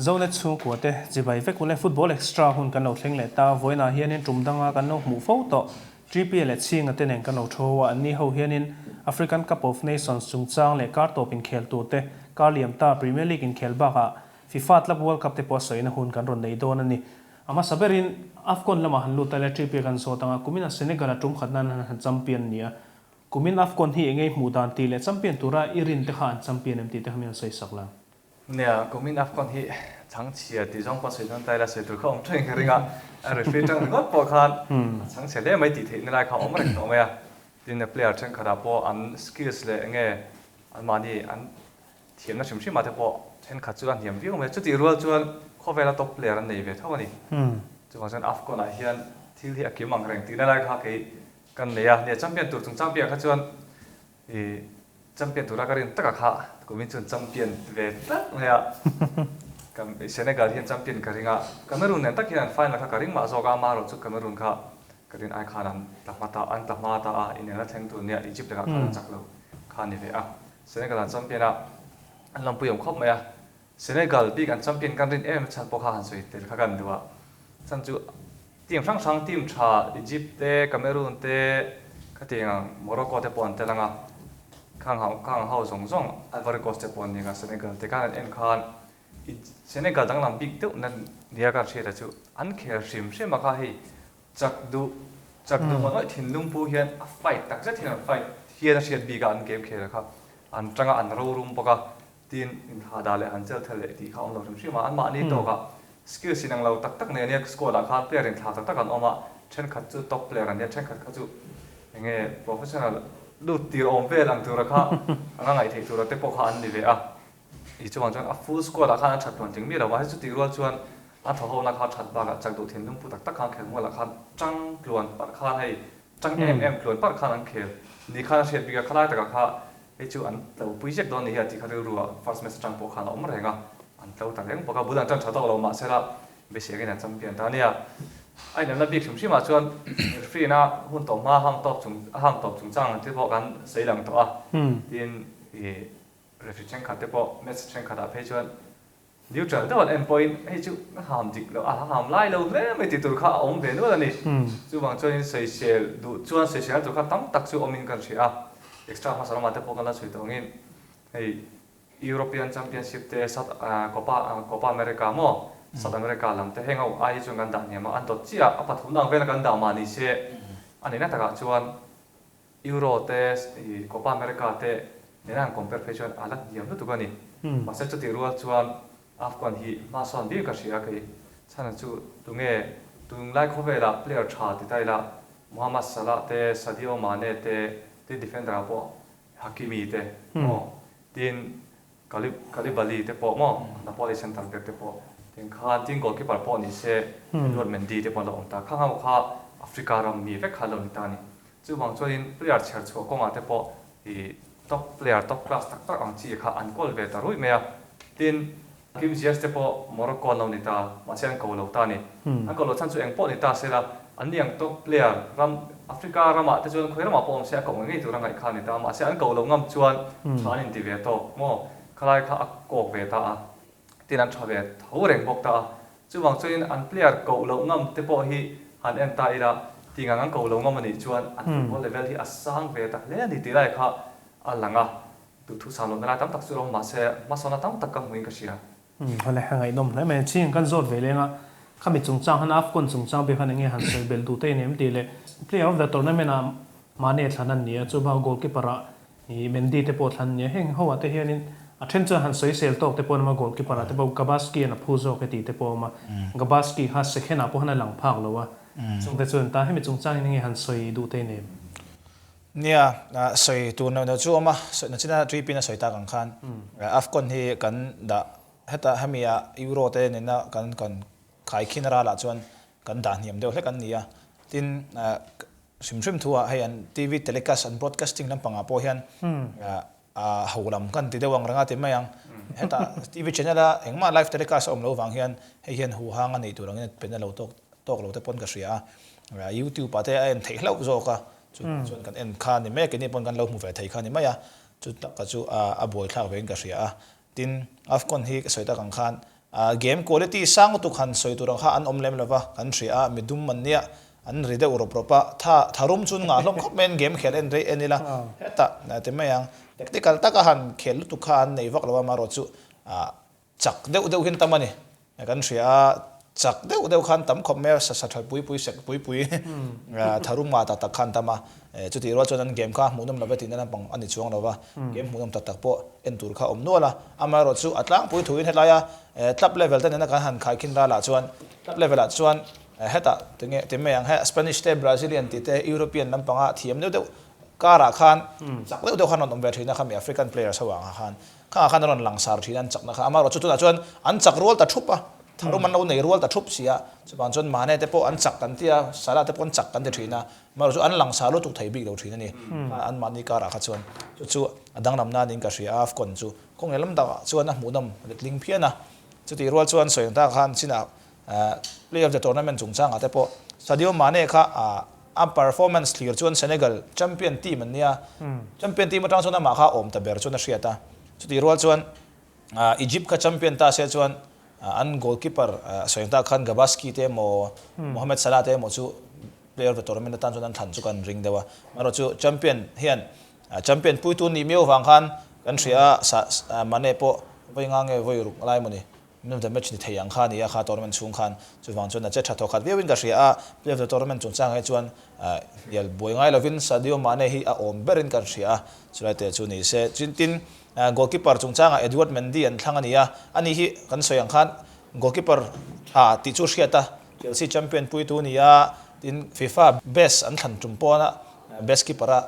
Zole chung của te jibai ve kule football extra hun kan no thleng le ta voina hianin tumdanga kan no mu fo to GPL le ching aten kan no thowa ani ho hianin African Cup of Nations chungchang le kar top in khel tu te Karliam ta Premier League in khel ba ka FIFA Club World Cup te po soina hun kan ron nei don ani ama saberin Afcon lama hanlu ta le GPL kan so tanga kumina Senegal atum khatnan han champion nia kumin Afcon hi engei mudan ti le champion tura irin te khan champion em ti te hamin sei sakla nè cũng mình Afcon hi chẳng chỉ thì trong quá trình tay là sẽ từ không trên cái ringa rồi phía trong gót bỏ khan chẳng sẽ lấy mấy tỷ thế này không mà không mà thì nè player trên khả năng anh skills là nghe anh mà đi anh thiện nó chừng chỉ mà thế bỏ trên khả năng hiểm ví dụ mà chút thì rồi cho có vẻ là top player này về thôi mà đi cho còn trên Afcon này hiện thì kiếm bằng rằng thì này cái cần này nè champion tour trong champion khả năng thì champion tour ra cái tất cả khá của mình chọn champion về tất này cầm Senegal hiện champion cái ringa Cameroon này tất hiện final cái ring mà zoga mà rồi chút Cameroon cả cái ring ai khả năng tập mata in là thành tụi này Egypt là khả năng chắc lâu khả năng về Senegal là champion anh làm bùi khóc mày Senegal bị cái champion cái ring em chăn bọc hàng rồi để khá gần được chăn chú team sang team cha Egypt te Cameroon te cái team Morocco te pon te langa khang hao song Ivory Coast te pon ni ga Senegal te kan en khan Senegal dang lam big tu nan dia ka che da chu an kher sim se ma kha hi chak du ma noi thin lung pu hian a fight tak zet hian fight hian a shet bi ga an game kher kha an tanga an ro rum poka tin in ha da le an chel thale ti kha on lo sim se ma an ma ni to ka skill sinang lo tak ne ne score da kha player in thla tak an oma chen khat chu top player an ne chen khat chu nge professional lu tir om ve lang tu ra kha anga ngai thei tu ra te po kha an ni ve ý cho bạn chọn full score là khăn chặt toàn tiếng biết là vậy chút tiếng luôn chọn anh thầu hậu là khăn chặt ba cái chặt đầu tiên đúng phụ tắc khăn khéo mua là khăn trăng luôn bắt khăn hay trăng em luôn bắt khăn ăn khéo đi khăn sẽ bị cái khăn lại tất cả khăn cái chú anh tàu bùi chết đó này thì khăn rùa first semester trăng bộ khăn ổn rồi nghe anh tàu tặng cái bộ cái bữa trăng chặt tàu là mà sẽ là bị sẽ cái này chăm tiền ta này anh em là biết chúng chỉ mà chọn free na hun tổ ma ham top chúng trăng thì bộ cái xây lòng tổ tiền reflection khát bộ message khát áp hết chọn điều trở tới end point hay chú hàm dịch lâu hàm lại lâu thế mấy tỷ tuổi khá ổn về nữa là nè chú bằng cho nên xây xây đủ chú xây xây tuổi khá tắm tắc chú ôm in cần sửa extra mà sao mà tiếp bộ cái là sửa tổng in hay European Championship te Copa America mo South America làm te heng ai chung gan dan mà anh tốt chi apa thum dang ven gan da mà ni se anh này ta chuan Euro te Copa America te nên anh compare fashion alat nhiều nữa tụi con mà sẽ cho tiền ruột chuan Afcon hi mà son biết cái gì cái chẳng chú tụi nghe tụi lại có vẻ là player chart thì đây là Mohamed Salah te Sadio Mane te defender apo Hakimi te tin Koulibaly te po mo Napoli center back te po tin khan tin goalkeeper po ni se Edouard Mendy te po lo ta khang hau kha Africa ram mi ve kha lo ni ta ni chu bang chuan player chart chu ko ma te po hi top player top class tak ang chi kha an kol ve ta rui me tin kim gs te po Morocco lo ni ta ma chen ko lo ta ni an ko lo chan chu eng po ni ta se la an niang top player ram Africa rama te chuan khoira ma po se ko ngai tu ra ngai kha ni ta ma se an ko lo ngam chuan chan in ti ve to mo khalai kha ko ve ta tin an tha ve tho reng bok ta chu wang chuin an player ko lo ngam te po hi han en ta ira tinga ngang ko lo ngam ani chuan an football level hi asang ve ta le ni ti lai kha alanga tu thu sam lo na tam tak su ro ma se ma sona tam tak ka muin ka sia hole hangai nom lai me ching kan zot ve lenga khami chungchang han Afcon chungchang be khan nge han sei bel du te nem ti le player of the tournament a mane thanan ni chu ba goalkeeper a hi Mendy te po than ni heng ho ate hianin a then chu han sei sel tok te po ma goalkeeper a te po Gabaski na phuzo ke ti te po ma Gabaski ha second a po hana lang phak lo wa chung te chun ta hemi chungchang nge han sei du te nem nia soi tu no chu ma soi na china trip in soi ta kang khan Afcon hi kan da heta hamia Euro te ne na kan khai khinara la chuan kan da niam deuh hlek an nia tin sim thua hay an TV telecast and broadcasting lampanga po hian haulam kan ti dewang ranga ti mayang heta TV channel a engma live telecast om lo wang hian hei hian hu hanga nei turang in pen lo tok lo te pon ka ria YouTube pa te an thei hlau zo ka chuan kan en khan ni me ke ni pon kan lo mu ve thei khan ni maya chu ta ka chu a boy thla ve ka ria tin Afcon hi soita kang khan game quality sang tu khan soi tu rang kha an omlem lova kan thria midum man nia an ride uropropa tharum chun nga hlom khop men game khel en re enila heta na te mayang technical taka han khel tu khan nei vak lawa ma ro chu chak deuh hin tamani kan thria chak deuh khan tam khop me sa thai pui sek pui tharum ma ta khan tama chu ti ro chon game kha munam love tin na pang ani chuang lawa game munam tak po en tur kha om nola ama ro chu atlang pui thuin helaya top level ta na kan han khai kin ra la chuan top level a chuan heta te me ang Spanish te Brazilian te European lampanga thiam deuh kara khan chak deuh khan on ve thina khami African players hawanga khan ron langsar thinan chak na kha ama ro chu na chuan an chak rol ta thupa tharu man lo nei rol ta thup sia chuan chuan mane te po an chak kan tia sala te pon chak kan te thina ma ro chu an langsar lo tu thei bik lo thina ni an mani kara kha chuan chu adang nam na ning ka ria af kon chu kong elam da chuan a munam ling phiana chu ti rol chuan soin ta khan sina play of the tournament chungchang ate po Sadio Mane kha a performance clear chuan Senegal champion team ania champion team atang chuan ma kha om ta ber chuan a hriata chuti rol chuan Egypt kha champion ta se chuan an goalkeeper sointa khan Gabaski te mo Mohamed Salah te mo chu player of the tournament tan chuan an than chu kan ring dewa maro chu champion hian champion puitu ni meu wang khan kan thria Mane po voinga nge voi ruk lai moni minum the match ni theyang kha ni a kha tournament chung khan chu wang chuan a che tha thokhat vewin ka ria player of the tournament chung chang he chuan yel boingai lovin Sadio Mane hi a om berin kan ria chulai te chu ni se chintin goalkeeper chung chang Edward Mendy an thlang ania ani hi kan soyang khan goalkeeper ti chu hriata Chelsea champion puitu nia tin FIFA best an than tumpona best keeper a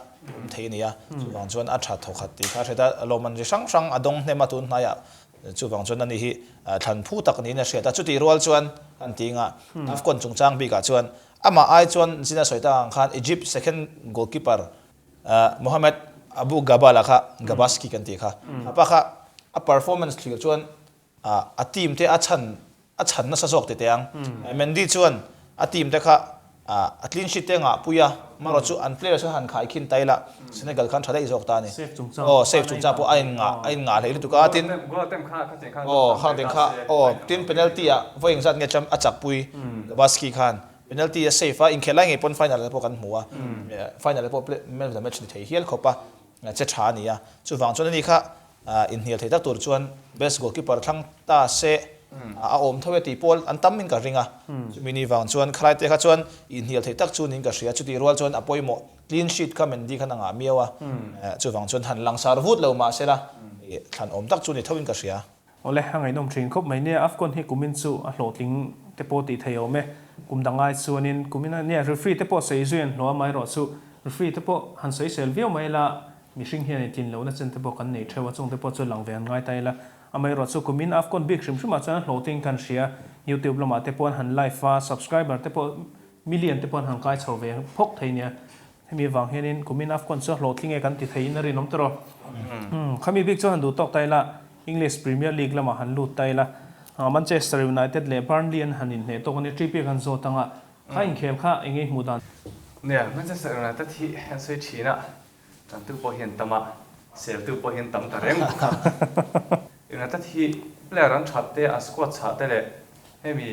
thei nia chu wang chuan a tha thokhat ti kha theta loman ri sang adong hnema tun hnaya chu wang chuan ani hi than phu tak ni na hriata chu ti rol chuan an tinga afcon chung chang bi ka chuan ama ai chuan sina soita khan Egypt second goalkeeper Mohamed Abu Gabala kha Gabaski kan ti kha apa kha a performance clear chuan a team te a chan na sa sok te ang Mendy chuan a team te kha a clean sheet te nga puya maro chu an player chu han khai khin taila Senegal khan thada izok ta ni safe chung cha po ai nga le tu ka tin khang kha tin penalty a voing zat nge cham a chak pui Gabaski khan penalty a safe in khelai nge pon final po kan hmuwa final po man of the match ni thei hial khopa che tha nia chu wang chuan ni kha in hial thei tak tur chuan best goalkeeper thlang ta se a om thowe ti pol an tam min ka ringa mini wang chuan khlai te kha chuan in hial thei tak chu ning ka ria chu ti rol chuan apoimo clean sheet kha Mendy kha nga miawa chu wang chuan han langsar vut lo ma sela than om tak chu ni thawin ka ria ole hangai nom thing khop mai ne afcon hi kumin chu a hlotling te po ti theo me kumdangai chuanin kumina ne referee te po sei zuan lo mai ro chu referee te po han sei sel view mai la mishing hian tin lo na chen te po kan nei thewa chung te po chu langven ngai tai la amai ro chu kumin afcon big shrim shuma chan hloting kan ria YouTube lama te pon han live fa subscriber te po million te pon han kai chove phok thainia hemi wang hianin kumin afcon chu hlotling e kan ti thei na ri nom tro khami big chu han du tok tai la English Premier League lama han lut tai la Manchester United le Burnley an hanin ne to kan tripi kan zo tanga khain khem kha engi mudan nè Manchester United hi han soi thina tan tu po hian tama sel tu po hian tam ta reng United hi player an that te a squad cha te le hemi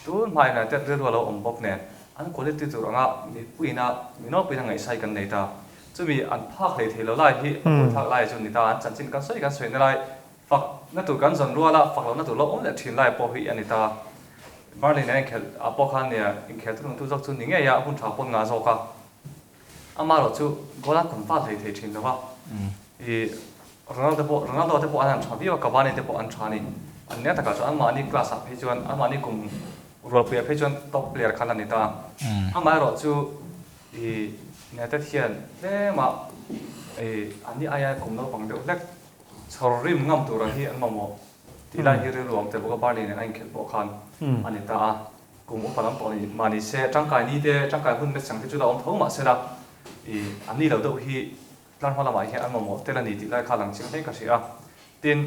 tu mai na te re lo om bok ne an quality tu ranga mi puina mi no puina ngai sai kan nei ta chu mi an phak le thelo lai hi phak lai chu ni ta an chan chin kan soi na lai fak na tu kan zon ruala fak lo na tu lo om le thin lai po hi ani ta Burnley ne khel apo khan ne in khel tu jok chu ninge ya hun tha pon nga zo ka ama ro chu gola kon fa thei thin lo wa i Ronaldo te po an thabi wa Cavani te po an thani an ne ta ka chu an ma ni class a phe chuan an ma ni kum role player phe chuan top player khan ani ta ama ro chu i ne ta thian le ma an ni aya kum no pang de lek chorrim ngam tu ra hi an ma mo ti la hi re luam te bo ka Burnley ne an khel po khan ani ta kum upalam to ni mani se tangkai ni te tangkai hun me sang te chu da om thau ma se la i an ni lo do hi lan hoa la mai hi an mo te la ni ti lai kha lang ching hei ka sia tin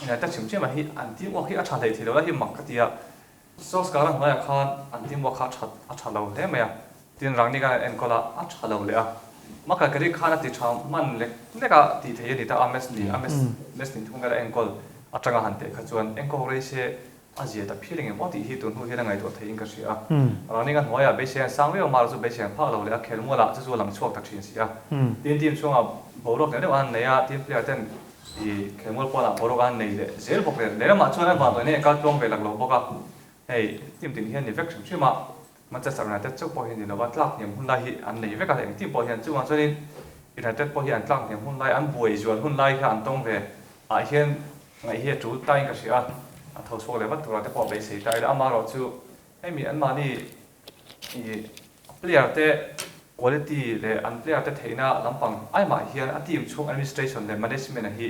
ne ta chim che ma hi an ti wa hi a tha dei thi lo la hi mak ka tia sos ka lang ma khan an ti wa kha tha lo le ma ya tin rang ni ka en ko la a tha lo le a ma ka kari kha na ti tha man le ka ti thei ni ta ames ni thung ga en kol atanga hante kha chuan encourage se azia ta feeling emo ti hi tun hu hena ngai to thein ka sia rani kan hoya be se sangwe mar chu be se phak lo le a khel mo la chu lang chuak ta thin sia team chunga borok ne an ne ya team player ten i khemol pola borok an nei le zel bok le ma chuan ba to ne ka tong ve lak lo boka hey team tin hian ni vek chim chima Manchester United chu po hian ni lo wa tlak niam hun lai hi an nei veka heng team po hian chu ma chuan United po hian tlak niam hun lai an buai zuan hun lai kha an tong ve a hian ngai hi chu tai ka sia a thos fo le wat tura te po be sei tai la ma ro chu ai mi an ma ni i player te quality le an player te theina lampang ai ma hian a team chung administration le management a hi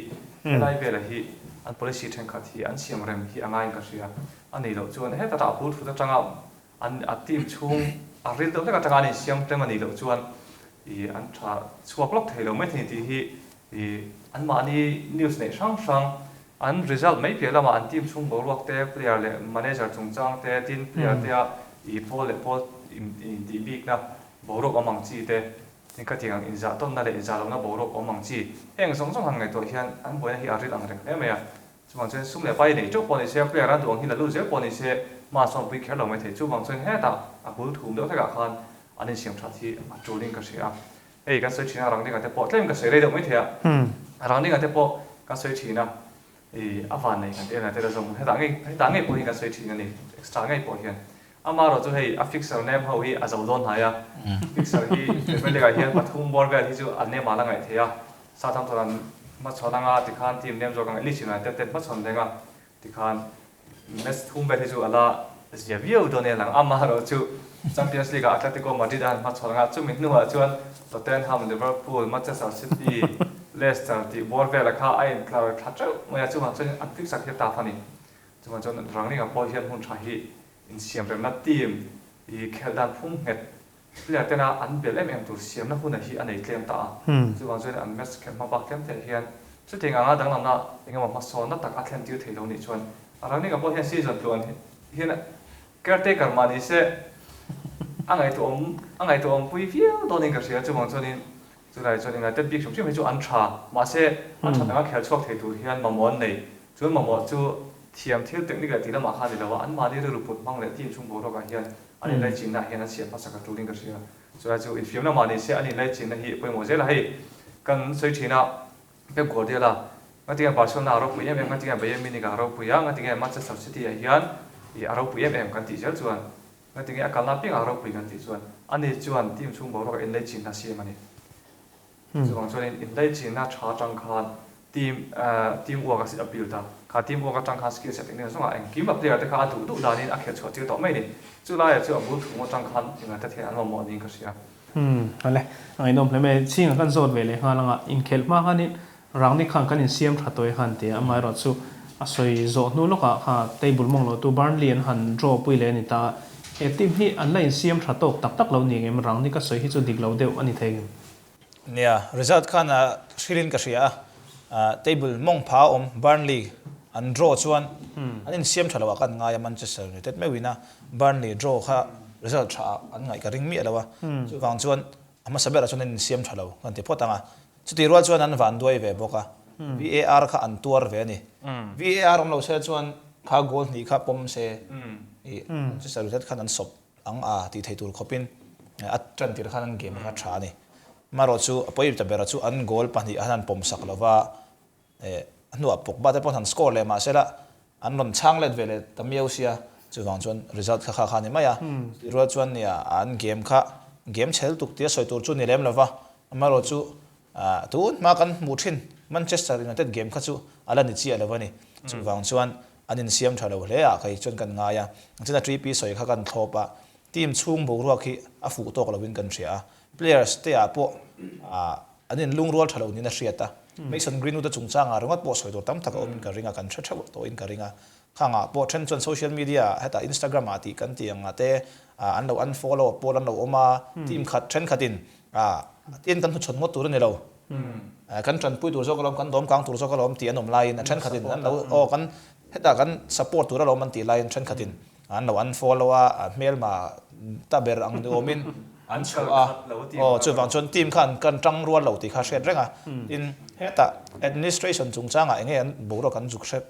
lai ve la hi an policy then khat hi an siam rem hi angai ka sia ani lo chuan he ta ta put fu ta tanga an a team chung a ril to ka tanga ni siam te mani lo chuan i an tha chuak lok thei lo mai thi ti hi i an ma ni news nei sang an result mai pe lama an team chung bo lok te player le manager chung chang te tin player te i pol le pol in di big na bo rok amang chi te tin ka tiang in za ton na le in za lo na bo rok amang chi heng song song hang ngai to hian an bo hi a ril ang rek em ya chuang chen sum le pai nei chok poni se player an duang hi la lu je poni se ma som pi khelo mai thei chu bang chen he ta a bul thum do thaka khan anin siam tha thi a trolling ka sia ei ka se china rang ni ka te po tlem ka se re do mai thea rang ni ka te po ka se china i avan nei kan te na te zong he ta ngai po hi ka se china ni extra ngai po hian ama ro chu hei a fixer name ho hi a zawdon ha ya fixer hi level ga hian pathum bor ga hi chu an ne mala ngai thea sa tham toran ma chhodanga ti khan team name zo kang li china te te ma chhon denga ti khan mes thum be hi chu ala zia view do ne lang ama ro chu Champions League Atletico Madrid an ma chhodanga chu min nu ha chuan Tottenham Liverpool Manchester City Leicester ti bor ve la kha ai klar tha chau ma chu ma chuan an fixer hi ta phani chu ma chuan rang ni ga po hian hun tha hi in siam rem na team i kheldan phum het player tena an bel em tur siam na hun hi anei tlem ta chu wang chuan an match khem ma ba tlem the hian chu thing anga dang lam na engam ma so na tak a thlem tiu theilo ni chuan arang ni ga po hian season tuan hian caretaker mani se angai to om pui fiu do ning ka sia chu wang chuan in chu lai chuan inga te big chum chu an tha ma se an tha nga khel chuak thei tur hian ma mon nei chuan ma mo chu thiam thil technical ti lama kha ni lawa an ma ni ru put mang le team chung bo ro ka hian ani lai chin na hian an siam pasa ka tuling ka sia so chu in film na ma ni se ani lai chin na hi poi mo zela hei kan soi thina pe Guardiola ngatinga Barcelona ro pu em ngatinga Bayern Munich ro pu ya ngatinga Manchester City ya hian i ro pu em kan ti jel chuan ngatinga akalna ping ro pu kan ti chuan ani chuan team chung bo ro ka in lai chin na siam ani chuan chuan in lai chin na tha tang khan team work as appeal ta ka team work atang khan skill setting ne songa en kim player te kha du danin a khel chho ti to mai ni chu la ya chu abu thu mo tang khan inga ta the an mo ni ka sia ale ai nom hle me ching kan zot ve le ha langa in khel ma khan in rang ni khan kan in siam tha toy han te amai ro chu a soi zo nu loka kha table mong lo tu Burnley an han draw pui le ni ta e team hi an la in siam tha tok tak tak lo ni ngem rang ni ka soi hi chu dik lo deu ani thei nia result khan a shilin ka ria table mong pha Burnley an draw chuan anin siam thalawa kan nga ya Manchester United me wina Burnley draw kha result tha an ngai ka ring mi alawa chu wang chuan ama sabera chuan in siam thalo kan te potanga chuti rual chuan an van duai ve boka VAR kha an tuar ve ni VAR om lo se chuan kha goal ni kha pom se i Manchester United khan an sop ang a ti thei tur khopin at tran tir khan an game kha tha ni maro chu apoi ta bera chu an goal pani an pom sak lova anu apok ba te pon han score le ma sela an lon chang let vele tamiau sia chu wang chuan result kha kha ni maya ro chuan nia an game chel tuk tia soi tur chu ni lem lova maro chu tu ma kan mu thin Manchester United game kha chu ala ni chi alawa ni chu wang chuan anin siam thalo le a kai chon kan nga ya china 3p soi kha kan thopa team chung bo ro khi a fu to ko win kan thria players te a po anin lung rol thalo ni na hriata Mason Greenwood ta chungchanga rongat po soi to tam tak om ka ringa kan thra to in ka ringa khanga po then chon social media heta Instagram ati kan tiang ate an lo unfollow po lan lo oma team khat then khatin tin kan thu chon ngot tur ni lo kan tran pui tur zo kolom kan dom kang tur zo kolom ti anom line then khatin an lo o kan heta kan support tur lo man ti line then khatin an lo unfollow mail ma ta ber ang do min an chua chu wang chon team khan kan tang rual lo ti kha shet renga in heta administration chungchanga enge an boro kan juk shet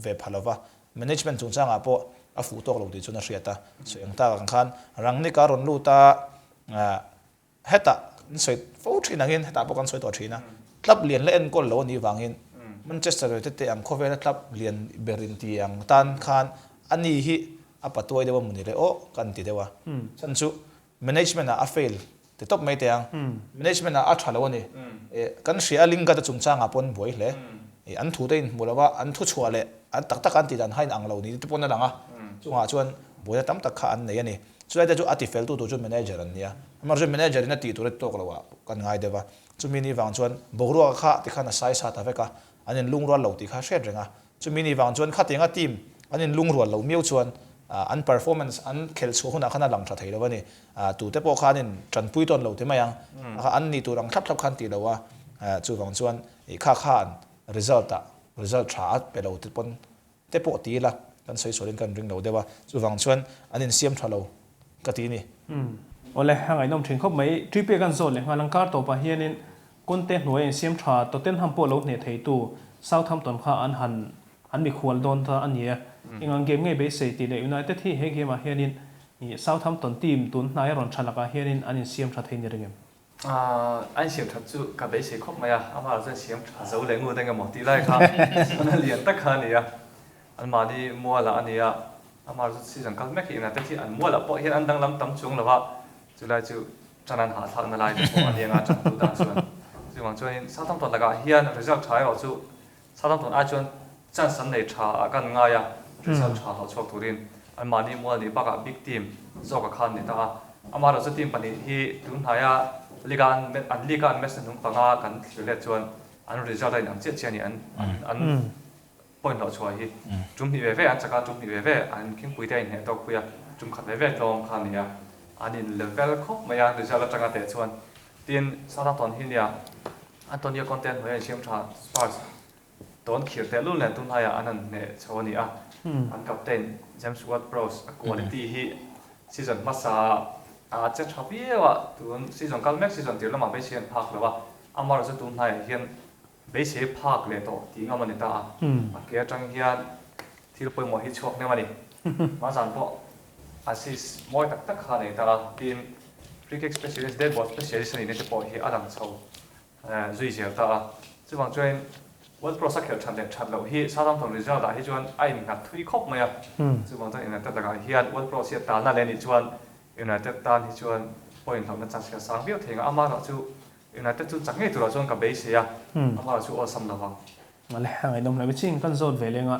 ve phalova management chung changa po a fu tok lo ti chuna hriata so yang ta kan khan rang ni ka ron lu ta heta soi fo thin angin heta po kan soi to thina club lian le en kol lo ni wangin Manchester United te ang khovel club lian berin ti ang tan khan ani hi apatoi dewa muni le o kan ti dewa chan chu management a fail te top mai te ang management a thalo ni kan hria ling ka ta chung changa pon boi hle an thu tein mulawa an thu chua le an tak tak an ti dan hain ang lo ni te pon na langa chunga chuan boya tam tak kha an nei ani chulai te chu ati fail tu chu manager an nia amar chu manager na ti tu re tok lawa kan ngai dewa chu mini wang chuan boru kha ti khana sai sa ta veka anin lungrual lo ti kha hret renga chu mini wang chuan kha tinga team anin lungrual lo miu chuan an performance an khel chu huna khana lang tha thei lo ni tu te po khanin tran pui ton lo te mayang an ni tu rang thap thap khan ti lowa chu wang chuan i kha khan result tha pe lo te pon te po ti la kan soi sorin kan ring lo dewa chu wang chuan anin siam tha lo ka ti ni ole hangai nom thin khop mai tripe kan zon le ngalang kar to pa hianin konte hnuai siam tha to ten ham po lo ne thei tu Southampton kha an mi khwal don ta ania ingang game ngai be sei ti le United hi he game a hianin Southampton team tun hnai ron thalaka hianin anin siam tha thein ringem anh siam thật chứ cả bé sẽ khóc mày à anh mà rất siam thật giấu lấy ngô đây cái một tí lại khá anh liền tất cả này à anh mà đi mua là anh này à anh mà rất sĩ rằng các mấy cái này tất nhiên anh mua là bỏ hiện anh đang làm tấm chung là vậy chứ lại chứ cho nên họ thằng này thì anh này ngã trong tủ đàn xuân chứ mà cho nên Southampton là cái hiện result trái rồi chứ Southampton ai chọn chân sân này trả cái ngay à result trả họ chọc tủ điên anh mà đi mua thì bắt cái big team do cái khăn này ta anh mà rất team này thì đúng hay à ligan mes nung panga kan thile chuan an result ai nang che chani an point lo chua hi tum hi ve an chaka tum hi ve an king pui dai ne to puya tum khat ve tlom khan nia anin level khop maya result changa te chuan tin Southampton hi nia Antonio Conte hoi siam tha Spurs don khir te lu len tum haya anan ne chawani a an captain James Ward-Prowse quality hi season masa che thapiwa tun season kal mek season tir lama be sian phak lawa amar za tun hai hian be se phak le to tinga mani ta a ke tang hian thil poi mo hi chok ne mani ma san po assist moi tak tak kha nei ta tin free kick specialist dead ball specialist ni ne te po hi alang chho zui zel ta chu wang train World Pro Soccer chan le chat lo hi Southampton result da hi chuan ai ni ngat thui khop mai a chu wang train ta daga hian World Pro sia ta na le ni chuan United tan hi chuan point thom na chang sia sang biu thenga ama ro chu United chu changai tu ro chuan ka be sia ama chu awesome lawa male hangai nom la ching kan zon velenga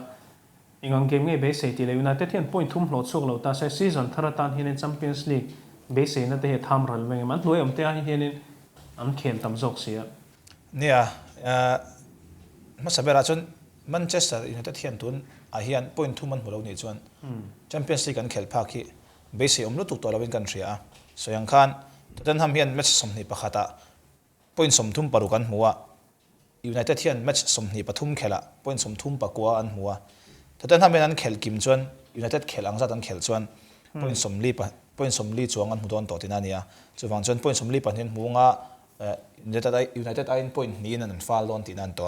ingang game ngai be sei ti le United hian point thum hlo chuk lo ta se season tharatan hian Champions League be sei na te he tham ral meng man hloi om te a hian an khem tam jok sia nia ma sabera chun Manchester United hian tun a hian point thum man hlo ni chuan Champions League kan khel phak hi base omlu tu to lawin kan ria so yang khan Tottenham hian match somni pakhata point som thum paru kan huwa United hian match somni pathum khela point som thum pakwa an huwa Tottenham hian an khel kim chuan United khel angza tan khel chuan point som li chuang an hudon to tinania chuwang chuan point som li pan hin hunga United ain point ni an fal don tinan to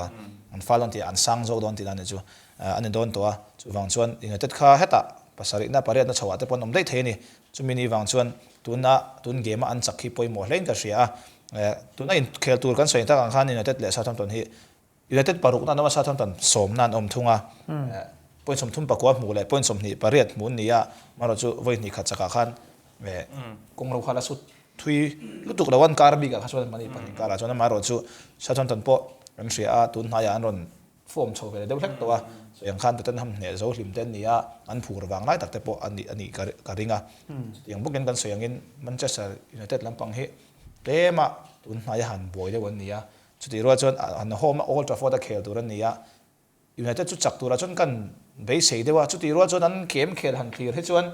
an fal don ti an sang zo don tinan chu an don to chuwang chuan United kha heta pasari na pariat na chawate pon om dei theini chumini wang chuan tun game an chakhi poi mo hlein ka ria tuna in khel tur kan soin ta kan khan United le Southampton hi United paruk na Southampton som nan om thunga point som thum pakwa mu le point som ni pariat mun nia maro chu voi ni kha chaka khan ve kongro khala su thui lutuk lawan karbi ka khaswan mani pan kara chona maro chu Southampton po kan ria tun haya an ron form chove le deu hlek to so yang khan Tottenham ne zo hlim ten nia an phur wang lai takte po ani ka ringa yang buken kan soyangin Manchester United lampang hi tema tun haya han boy de wan nia chuti ro chon an home Old Trafford khel turan nia United chu chak tura chon kan be sei dewa chuti ro chon an game khel han clear he chuan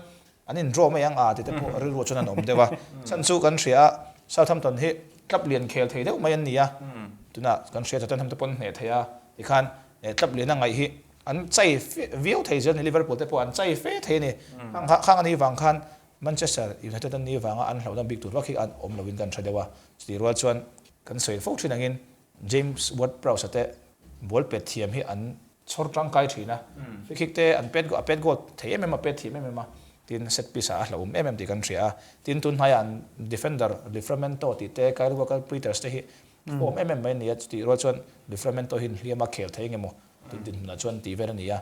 anin draw ma yang a te po ri ro chon an om dewa chan chu kan ria Southampton hi club lian khel thei deuh mai an nia tuna kan ria Tottenham te pon ne theya ikhan club lian ngai hi an chai view thei zen Liverpool te po an chai fe thei ni khang ani wang khan Manchester United an ni wanga an hlo dam big tur wakhi an om lovin kan thredewa sti ro chuan kan soi fo thin angin James Ward-Prowse te ball pet thiam hi an chor trang kai thina free kick te an pet go thei em pet thi em tin set piece a hlom em ti kan thria tin tun hai an defender Livramento ti te kai local Peters te hi form em mai ni ti ro chuan Livramento hin hliama khel thei ngemo tin na chuan ti ver ania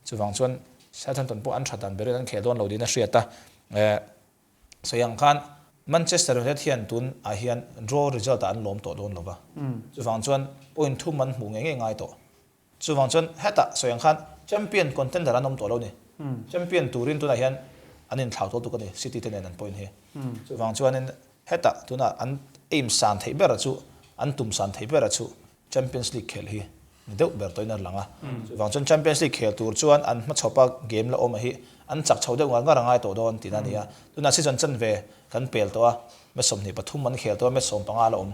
chuwang chuan Southampton po an thatan beri an khel don lo din a hriata soyang khan Manchester United hian tun a hian draw result an lom to don lova chuwang chuan point 2 man mu ngai to chuwang chuan heta soyang khan champion contender an om to lo ni champion turin tuna hian anin thlau to kan ni City ten an point he chuwang chuan in heta tuna an aim san thei ber chu an tum san thei ber chu Champions League khel hi deuh ber toina langa chuwang chuan Champions League khel tur chuan an ma chopa game la om hi an chak chho deuh nga rangai to don tinania tuna season chan ve kan pel to a me som ni pathum man khel to me som panga la om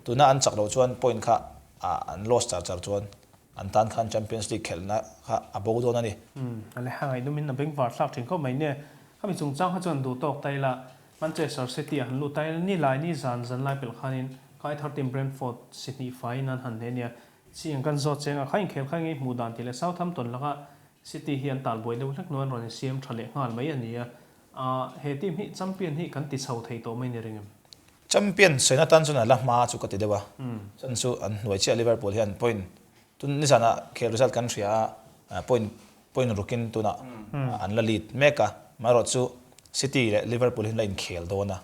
tuna an chak lo chuan point kha an loss char chuan an tan khan Champions League khelna kha abo don ani ale hangai numin na beng var sak thing ko mai ne khami chung chang ha chuan du tok tai la Manchester City han lu tai ni lai ni zan lai pel khanin kai 13 Brentford Sydney final han ne nia chiang kan zo chenga khain khel khangi mudan tile Southampton laka City hian tal boi le lak non ron siam thale ngal mai ania he team hi champion hi kan ti chho thei to mai ne ringem champion sena tan chuna la ma chu ka ti dewa chan chu an noi che Liverpool hian point tun ni sana khel result kan thria point rukin tuna an la lead meka maro chu City le Liverpool hin line khel dona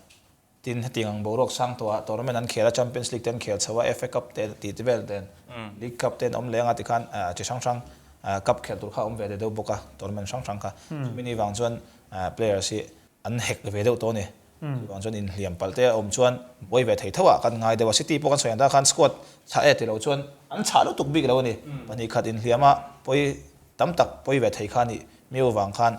tin hatingang borok sang to tournament an khela Champions League ten khel chawa FA Cup te ti vel ten League Cup ten om lenga ti khan chi sang cup khel tur kha om ve de do boka tournament sang kha mini wang chuan players hi an hek ve do to ni wang chuan in hliam palte om chuan boi ve thei thawa kan ngai dewa City po kan soyang da khan squad tha e ti lo chuan an cha lo tuk big lo ni pani khat in hliama poi tam tak poi ve thei kha ni meu wang khan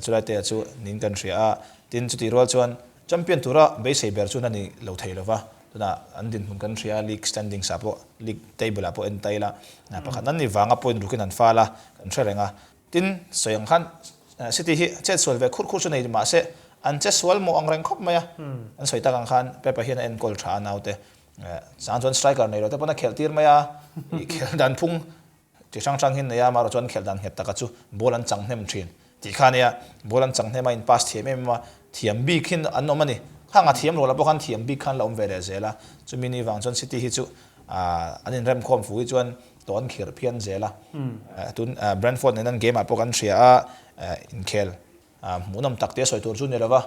chulai te chu nin kan thria tin chu ti rol chuan champion tura be sei ber chu na ni lo thei lova tuna an din hun kan thria league standing sa po league table apo en taila na pakhat nan ni wanga point rukin an fala kan threnga tin soyang khan City hi che sol ve khur chu nei ma se an che sol mo ang reng khop maya an soita kang khan pepa hian en goal tha naute sang chon striker nei ro te pana khel tir maya khel dan phung ti sang hin ya ma ro chon khel dan het taka chu ball an chang hnem thin ti khania ball an chang hnem in pass thiam em ma thiam bi khin an nomani khanga thiam lo la bo khan thiam bi khan la om ve le zela chu mini wang chon City hi chu anin rem khom fu chuan ton khir phian zela tun Brentford nen an game a pokan thria in khel munam takte soi tur chu ne lawa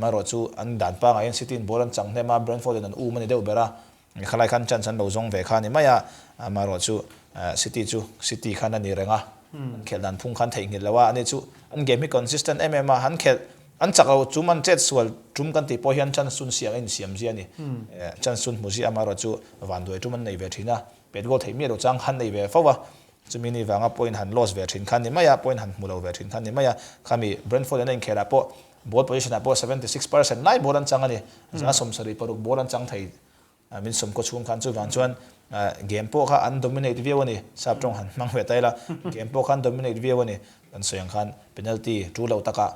ma ro chu an dan pa nga in City in ball an chang hnem ma Brentford an u mani deu bera khalai khan chan lo zong ve khani maya ma ro chu City khan ani renga khel dan phung khan thei ngil lawa ani chu an game hi consistent MMA han khel an chakau chuman chet sual chum kan ti po hian chan sun siang in siam zia ni chan sun muzi amaro chu van doi chuman nei ve thina pet gol thei mi ro chang han nei ve fawa chumini wanga point han loss ve thin khan ni maya point han mulo ve thin khan ni maya khami Brentford an khela po ball position apo 76% nai bolan chang ani za som sari paruk bolan chang thei min som ko chum khan chu wan chuan game po kha an dominate view ani sap tong han mang ve taila game po khan dominate view ani an soyang khan penalty tu lo taka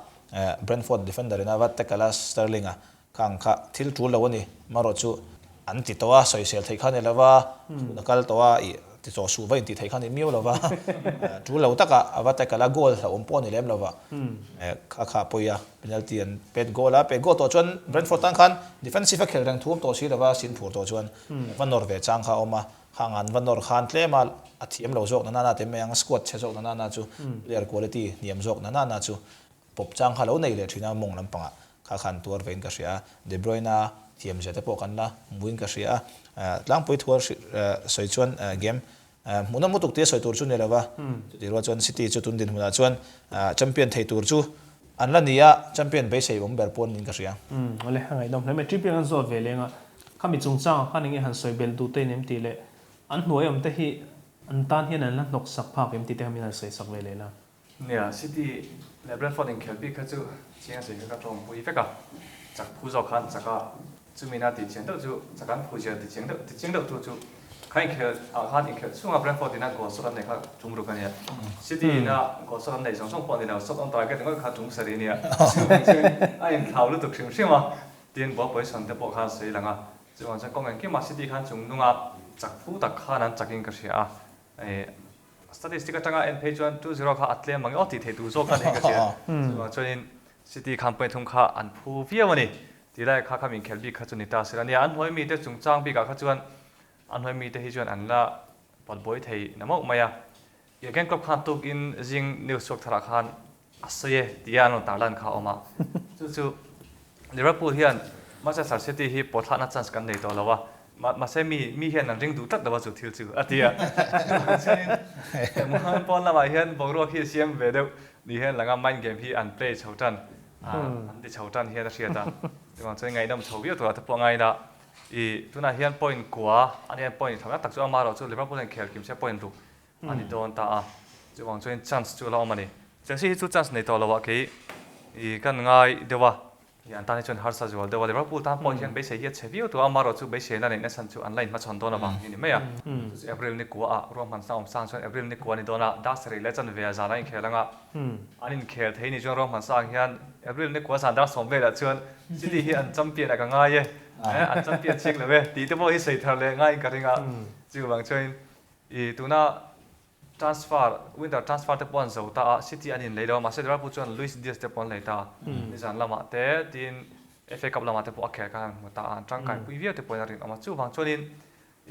Brentford defender in avat takala Sterling kang kha thil tu lo ani maro chu an ti towa soisel thei khanelawa nakal towa I ti so su vai ti thei khan miu lawa tu lo taka avat takala goal la ompo ni lem lawa kha poya penalty an pet goal to chuan Brentford tan khan defensive khel rang thum to si lawa sin phur to chuan vanor ve chang kha oma hangan vanor khan tlemal athiam lo jok na te meang squad che jok na chu player quality niam jok na chu pop chang khalo nei le thina mong lam panga kha khan tur vein ka ria De Bruyne thiam jete po kan la muin ka ria tlang poi thur soi chuan game munam mutuk te soi tur chu ne lawa ti ro chuan City chu tun din huna chuan champion thei tur chu an la nia champion be sei bom ber pon nin ka ria ole hangai dom hlame champion an zot ve lenga khami chung chang khaninge han soi bel du te nem ti le an hnuai am te hi an tan hian an la nok sak phak em ti te hamin an soi sak ve le la nia City le Brentford in khel bi kha chu chiang sei ka tong pui fe ka chak phu zo khan chaka chumina ti chen do chu chakan phu je ti cheng do tu chu khai khel han in khel sunga Brentford ina go so ne kha chung ru kan ya City na go so nei song song pon ni na so on ta ka ngoi kha chung sari ni ya ai khau lu tu khim shima tin bo poi san te po kha sei langa chu wan cha kong en ki ma City khan chung nunga chak phu tak khan an chaking ka sia statistic atanga en page 1 20 kha atle mangi oti the tu zo kan he ka sia chuanin city campaign thum kha an phu viawani tilai kha khamin khelbi kha chuni ta sirania an hoi mi te chungchang bi ka kha chuan an hoi mi te hi chuan an la palboi thei namau maya again club khan tuk in jing news sok thara khan asaye tiano talan kha oma chu Liverpool hian Manchester City hi pothana chance kan nei to lawa ma se mi hian an ring du tak dawa chu thil chu atia man pon lama hian bogro hi siam ve deu ni hian langa mind game hi an play chhotan an ti chhotan hian a hriata chuan chai ngai dam chhobia to ta po ngai da I tuna hian point kwa an hian point thanga tak chu amaro chu Liverpool an khel kim se point ru ani don ta a chuan chuan chance chu law mani changsi chu chance nei to lawa ke I kan ngai dewa yan tani chuan har sa zual dewa Liverpool ta point hian be se hi chevio to amaro chu be se na nei na san chu online ma chon dona bang ni meya April ni kwa a rom han sa sang chuan April ni kwa ni dona dasri legend ve za na in khelanga anin khel thei ni chuan rom han sa hian April ni kwa sa da som ve la chuan City hi an champion a ka nga ye an champion chek le ve ti te bo hi sei thar le ngai ka ringa chu bang chuan I tuna transfer winter transfer te pon zo ta City anin leido ma se Liverpool chuan Luis Diaz te pon leita ni zan lama te tin FA Cup lama te po akhel kan ta an tangkai puivia te pon rin ama chu bang chuanin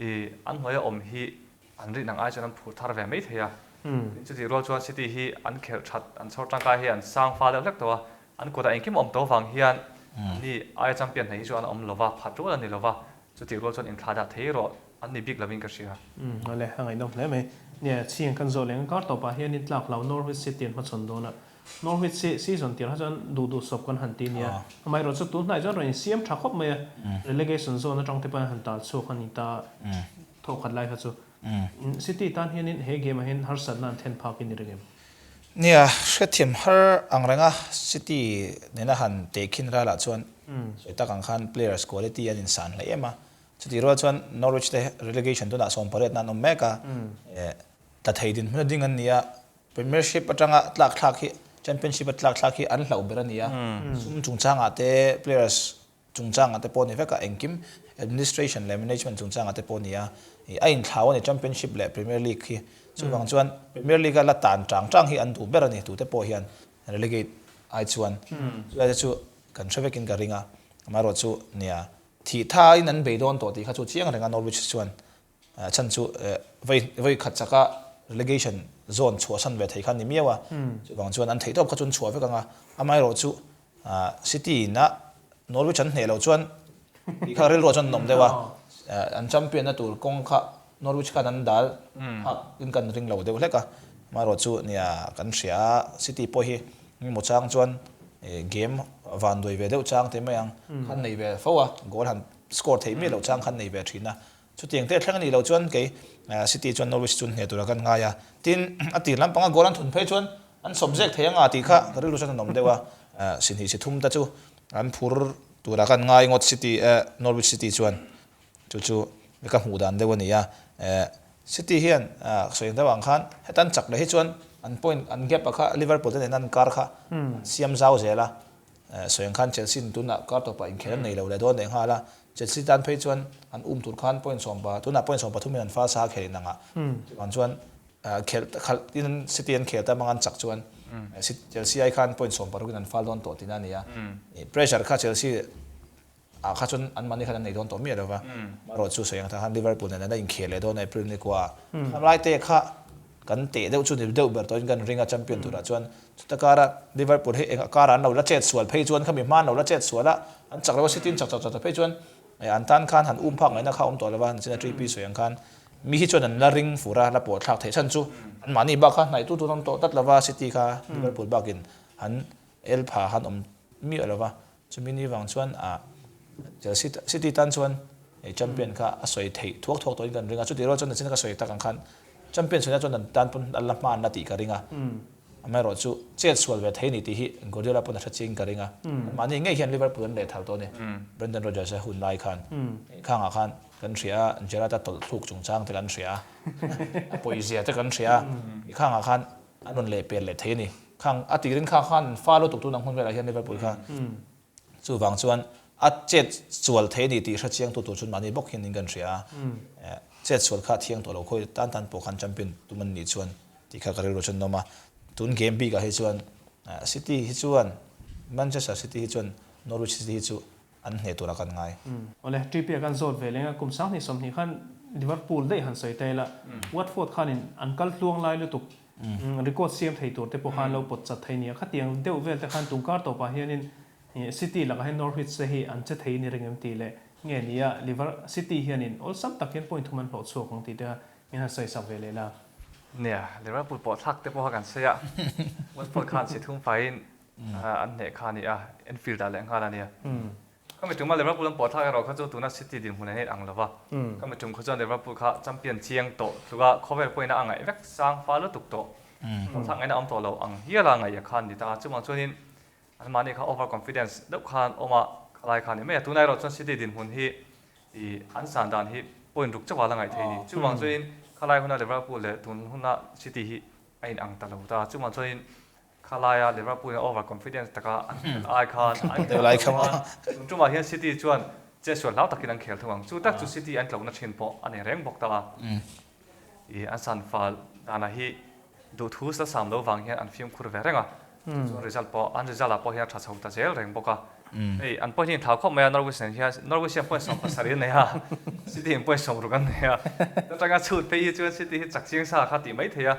I an hoya om hi an ri nang ai chuan an phur thar ve mai theya chu ti rol chuan City hi an khel that an chhor tangkai hi an sang fa le lek to an ko da engkim om to wang hian ni ai champion nei chuan om lova phatro ani lova chu ti rol chuan in thada thei ro an ni big loving ka sia ale hangai dom hle meเนี่ยชิงกันโจเลงก็ต่อไปเฮียนิดหลักเรา Norwich City มาชนโดนNorwich season ที่เราจะดูสอบกันหันตีเนี่ยทำไมเราจะตุ้นไหนจะเราเสียมชักครบไหม relegation zone นั่นจังที่ไปหันตาโชคันนี้ตาทอขัดไล่ครับจู City ตานเฮียนิดเฮเกมเห็นฮาร์สันนั่น10 พากินในเกมเนี่ยเชื่อทีมฮาร์อังเรงะ City เนี่ยนะหันเตะขินระละชวนสุดท้ายกันขัน players quality อันอินสันเลยเอ็มะสุดที่เราชวน Norwich เตะ relegation ตัวน่ะสมปรารถนานุ่มแม่กะแต่ไทยดินมันดิ้งอันนี้อะ Premiership ปัจจังอ่ะหลักหลักที่ Championship หลักหลักที่อันเหล่าเบรนี่อ่ะซุ่มจุงจ้างอ่ะเตะ players จุงจ้างอ่ะเตะปนนี่เฟกะเองคิม administration และ management จุงจ้างอ่ะเตะปนนี่อ่ะไอ้อินข่าวนี่ Championship และ Premier League ที่ส่วนบางส่วน Premier League ก็ละตานจ้างที่อันดูเบรนี่ดูเตะปนเฮียน relegate ไอ้ส่วนแล้วจะชูกันช่วยกินกันริงอ่ะมารถชูเนี่ยที่ท้ายนั้นไปโดนตัวที่เขาชูเชียงเรื่อง Norwich ส่วนฉันชูไว้ขัดสักrelegation zone ชัวสันเวทีขันนี่มีว่าบางส่วนอันที่ตัวเขาจนชัวไปกันอ่ะอาไม่รู้จู่City นะนอร์วิชฉันเหนียวจวนที่เขาเรียกว่าจนนมได้ว่าอันแชมเปี้ยนนะตัวกงข้านอร์วิชกันนั้นดัลกินกันริงเราเดียวเล็กอ่ะมารู้จู่เนี่ยกันเสีย City พอฮีมีหมดช่างจวนเกมวันด้วยเวเดียวช่างเต็มไปยังขันในเวฟ้าโกลหันสกอร์เทียมมีเราช่างขันในเวทีนะชุดที่ยังเตะแข่งนี่เราจวนกี่City จวนนอร์วิชจวนเนี่ยตัวกันง่ายทีนอดีตลำพังโกลันทุนเพย์จวนอัน subject เทียงอาทิตย์ข้าก็เรียกรู้จักนมได้ว่าสิ่งที่ทุ่มตาจูอันพูดตัวกันง่ายงด City Norwich City จวนจู่ไม่ก็หูดันได้วันนี้City เฮียนส่วนที่วางขันให้ตั้งจับเลยให้จวนอัน point อันเก็บปะค่ะ Liverpool ที่นั่นการค่ะเสียมเจ้าเสียละส่วนขันเชลซีตุนน่ะก็ต่อไปอินเคลในเราเลยโดนเด้งหาละเชลซีดันเพย์จวนอันตุนขัน point 2 บาตุนน่ะ point 2 บาทุ่มยันฟ้าซาเคลินังอ่ะวันจวนเคลที่นั่น City อันเคลแต่บางอันจักจวนเชลซีไอคัน point 2 บาทุกนั้นฟ้าโดนตัวที่นั่นนี่pressure ค่ะเชลซีข้าจนอันมันนี่ขนาดไหนโดนตัวมีอะไรวะมารอดสู้เสียงทางลิเวอร์พูลเนี่ยได้อินเคลเลยโดนในพรีเมียร์ลีกว่าทำลายเตะค่ะกันเตะเดี๋ยวชุดเดี๋ยวเบิร์ตตัวกันริงกับแชมเปี้ยนตัวละจวนสุดท้ายลิเวอร์พูลให้เองการันเราละเจ็ดส่วนเพย์จวนเขามีมันเราละเจ็ดส่วนละอันจากเราซิตี้จากเพย์จวนอันตันคันหันพักเลยนะเขาตัวละวันเช่นทรีปีเสียงคันมีที่จวนนั้นละริงฟูระละปวดหลักเทชันจูอันมันนี่บ้าค่ะไหนตู้ต้องโตตัดละว่าซิตี้ค่ะลิเวอร์พูลบ้ากินหันพาหันมีอะไรวะจะมีนี่บางส่วนเจอซิตี้ตันชวนแชมเปี้ยนค่ะสวยถี่ทุกตัวกันริงอ่ะชุดที่เราจนนั้นก็สวยตะกังคันแชมเปี้ยนส่วนใหญ่จนนั้นตันปุ่นอัลลัมมานาตีกันริงอ่ะไม่รอดชุดเจ็ดส่วนเวทีนี่ที่กูเดียวเราปุ่นชัดจริงกันริงอ่ะมันนี่ง่ายเห็นลิเวอร์พูลเด็ดเท่าตัวนี้เบรนดอนโรเจอร์สหุ่นไล่คันข้างอ่ะคันกันเสียเจอราตัดถูกจุงจ้างแต่กันเสียปุยเสียแต่กันเสียข้างอ่ะคันอันนั้นเละเปลี่ยนเละทีนี่ข้างอติรินข้างคันฟ้าโลตุกตัวนังคนเวลาเห็นลิเวอร์พูลค่ะสู้ฟังส่วน chết chuột thế đi thì sẽ chiang tụt chun mani bốc hiền gần xia chết chuột khá thiang tụt lâu khôi tan tan bộ khăn champion tụi mình đi chuan thì khá cái rồi chun nó mà tụi game bi cả hết chuan City hết chuan Manchester City hết chuan Norwich City hết chuan anh hệ tụi là cần ngay ole tripia kan zot ve lenga kum sang ni som ni khan Liverpool dei han soi te la Watford khanin an kal tluang lai lu tuk record siam thei tur te po khan lo pot chat thei ni kha tiang deuh vel te khan tungkar to pa hianin City la ka Norwich se hi an che thei ni ringem ti le nge nia Liverpool City hianin all sam takin point thuman lo chu kong ti da mi han sai sak ve le la nè Liverpool bỏ thắc te bỏกันเสียWatford khanสิทุ่มไฟอันเนี่ยคานี่Anfield อะไรข้านั่นเนี่ยก็ไม่ถึงมาLiverpoolปอทักเราเขาจะตัวนักซิตี้ดินหุ่นให้อังแล้ววะก็ไม่ถึงเขาจะLiverpoolเขาจำเป็นเชียงโตสุกาเขาเป็นpointนะอังไงแม็กซ์สร้างฟ้าแล้วตุกโตทักไงนะอัมโตเราอังเฮียละไงอยากคันดิตาจุดบางช่วงนี้อันมาเนี่ยเขา over confidence เด็กคันออกมาอะไรคันนี่ไม่ตัวไหนเราจนซิตี้ดินหุ่นที่อันสันดานที่ point รุกจะว่าละไงทีนี้จุดบางช่วงนี้เขาไล่หุ่นน่ะLiverpoolเลยตัวหุ่นน่ะซิตี้ที่ไอ้อังตลอดตาจุดบางช่วงนี้ข้าไล่Liverpool over confidence แต่ก็ไอ้คันจุดมาเห็นซิตี้ชวนเจ้าส่วนเราตะกี้นั่งเขียนทั้งวันจุดตักจุดซิตี้อันเราหน้าเชนปออันนี้แรงบอกตาอันสันฟ้าอันนั้นที่ดูทูสสามเราวางเห็นอันฟิล์มคูร์เวรงส่วนริซัลปออันริซัลปอเห็นชัดชัดตาเจลแรงบอกอันพอที่ท้าวเข้ามาNorwichเนี่ยNorwich point สองภาษาเรียนเนี่ยซิตี้point สองรู้กันเนี่ยแต่จากการชุดไปยี่จวนซิตี้จักเชียงซาขัดตีไม่เทีย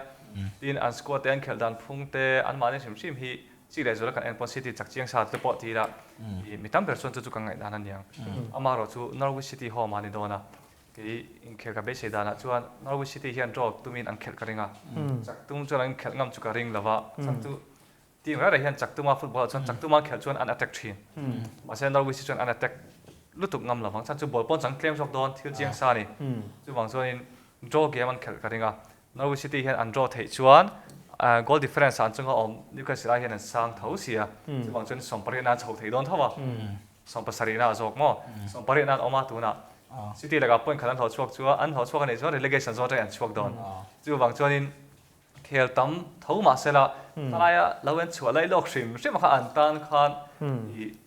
ทีนอันสกอตเตนเขลดันพุ่งเตอันมาเนี่ยชิมฮีจีเลยจุดละกันเอ็นพอซิตี้จักเชียงซาเตปอทีละมีตั้งเปอร์เซ็นต์จุดกันไงด้านนั้นยังอามาเราจูNorwich Cityหอมาในโดนะกี่อินเขลกับเบสเซดานะจวน Norwich Cityเฮียนจอกตุ้มินอันเขลกันริงจักตุ้มจวนอันเขลงำจุกันริงแล้วว่าสักตุ้ทีมอะไรเฮียนจักตุ้มมาฟุตบอลจวนจักตุ้มมาเขลจวนอันอัตแทกทีมมาเช่นNorwichจวนอันอัตแทกลุตุกงำแล้วฟังสักจูบอลปอนจังเคลมจอกโดนที่เชียงซานี่จูบางส่วนโจเกมันเขลกันริงNorwich City เฮียนอันโจเทชวนgoal difference อันจงก็อมนี่ก็สิได้เห็นสร้างเท่าเสียที่บางส่วนสมปริณาโฉบถีโดนเท่าว่าสมปสรีนาจอกมั่วสมปริณาออกมาตัวน่ะซิตี้แล้วก็pointขนาดเท่าช่วงชัวอันเท่าช่วงนี้ชัว relegation ชัวได้อันช่วงโดนจู่บางส่วนนี้เขียนตั้มเท่ามาเสร็จละตลายเราเว้นชัวไล่ลอกชิมใช่ไหมคะอันตันคัน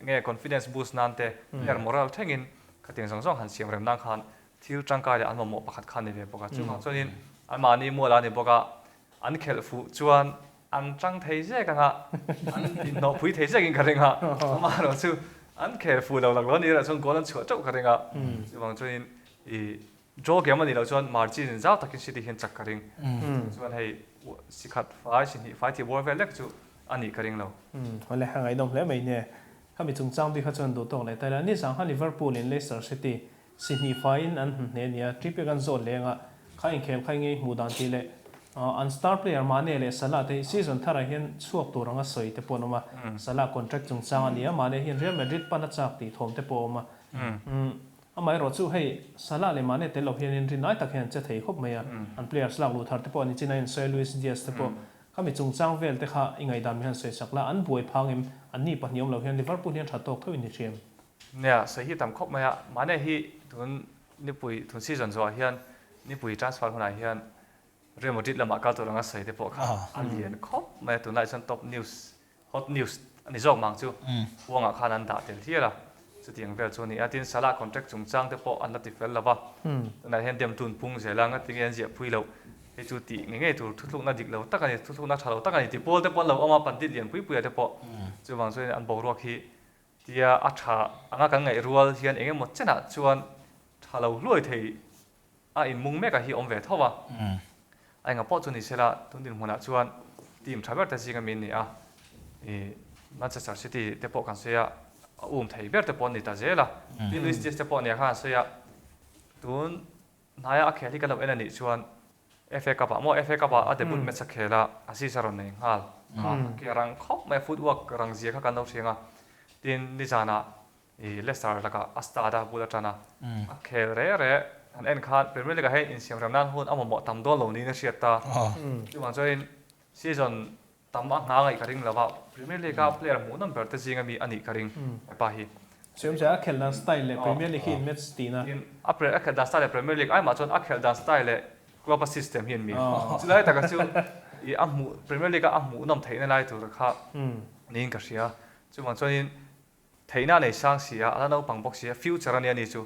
เงี้ย confidence boost นั่นเตะเรื่อง moral เท่งินกติงสองหันเสียงเริ่มนั่งคันที่ร่างกายอันมาหมดประคัดคันนี่เลยบอกว่าจู่บางส่วนนี้อันมานี่มัวแล้วนี่บอกว่าอันเขลฟูจวนอันจังเทเจกันฮะอันดินโนพุยเทเจกินกันเองฮะมาเราจู่อันเขลฟูเราหลักล้อนี่เราชนก้อนชัวจบกันเองฮะจู่บางช่วงนี้โจเกมันนี่เราชนมาร์จินเจ้าตะกินสิที่เห็นจักกันเองชวนให้สิขัดไฟสิที่ไฟที่วอลเวลเล็กจู่อันนี้กันเองเราวันแรกไงดงแล้วไม่เนี่ยข้ามีจงจ้างที่เขาชวนดูตรงเลยแต่ละนี่สังหารลิเวอร์พูลเลสเตอร์ซิตี้ซิดนีย์ไฟน์อันเนี่ยทริปไปกันโซนเลยอ่ะข้าเองเข้มข้าเองมูดานทีเลยอันสตาร์เพลเยอร์มาเนี่ยเลยสลัดที่ซีซั่นท่าไรเห็นช่วงตัวรังสวยเตปอนออกมาสลัดคอนแทคจงจ้างอันนี้มาเนี่ยเห็นเรียลมาดริดปันจักตีทอมเตปอมาอาไม่รอดสู้ให้สลัดเลยมาเนี่ยแต่เราเห็นรินน้อยตะเห็นจะถือครบไหมอันเพลเยอร์สลักลูทาร์เตปอนี่จีน่าอินเซลุยส์เดียสเตปอข้ามีจงจ้างเวลแต่ข้ายังไงดามีฮันสวยสักละอันบวยพังเอ็มอันนี้ปัญญาเราเห็นลิเวอร์พูลเห็นชัดโตขึ้นในเชียมเนี่ยสหิตามครบไหมอ่ะมาเนี่ยที่ทุนนี่ปุยทุนซีซั่นชัวเฮียนนี่ปุยทรานสเฟอร์คนไหนเฮียนเรื่องมดิดละมาการตัวรังสวยเดปอกอันเดียนครบแม้ตัวไหนฉันท็อปนิวส์ฮอตนิวส์อันนี้จอกมังจู่วงอาคารนันดาเตลที่ละสุดที่ยังเวลช่วงนี้อาทิตย์สลากคอนแทคจงจ้างเดปออันนั้นติดเฟลละวะตัวไหนเห็นเตรียมตุนพุ่งเสียหลังก็ติเงินเสียพุยเราไอ้จุดที่ง่ายๆตัวทุกๆนัดดิกเราตั้งกันทุกๆนัดชาเราตั้งกันที่ปอลเดปอเราเอามาปั่นติดเหรียญพุยเดปอจู่บางส่วนอันบอกรัวที่ที่อัชาอันนั้นไงรัวที่อันเองหมดเจ้าหน้าชวนชาเรารวยที่อินมุงแม่กับที่อมเวทเท่าว่าไอ้เงาปอจุนี่เสร็จละตุนดินหัวหน้าชวนทีมชาเบอร์แต่สิ่งมินนี่มันจะสารสิที่เตปอกันเสียไทยเบอร์เตปอนี่ตาเจละที่ลุยส์เตปอนี่ค่ะเสียตุนนายอาเคที่กันเราเอ็นนี่ชวนFA กับมั่ว FA กับเดบุตเมสเคละอาศิสารนี่ฮัลเกี่ยรังครบไม่ฟุตวอร์กรังเสียกันเราเสียงทีนิจานะเลสตาร์แล้วก็อัสตาดาบูลจานะเคเร่อันเอ็นขาดเป็นเรื่องก็ให้อินเสียงรำนั้นหุ่นเอามาเหมาะทำตัวเหล่านี้นะเชียตาที่วันช่วยซีซั่นทำมาหาอีกครั้งแล้วว่าพรีเมียร์ลีกเพลย์หมู่นั่นเปิดแต่จริงมีอันอีกครั้งไปฮีเชื่อมจะอัคเฮลดันสไตล์เลยพรีเมียร์ลีกฮินเมสตีนะอัพเดทอัคเฮลดันสไตล์เลยพรีเมียร์ลีกไอ้มาจนอัคเฮลดันสไตล์เลยกว่าซิสเต็มเห็นมีสุดท้ายแต่ก็ชื่ออัพหมู่พรีเมียร์ลีกอัพหมู่นั่นเทในไลน์ตัวราคานี่ก็เชียร์ที่วันช่วย thấy na này sang xí à anh đâu bằng bọc xí future này này chú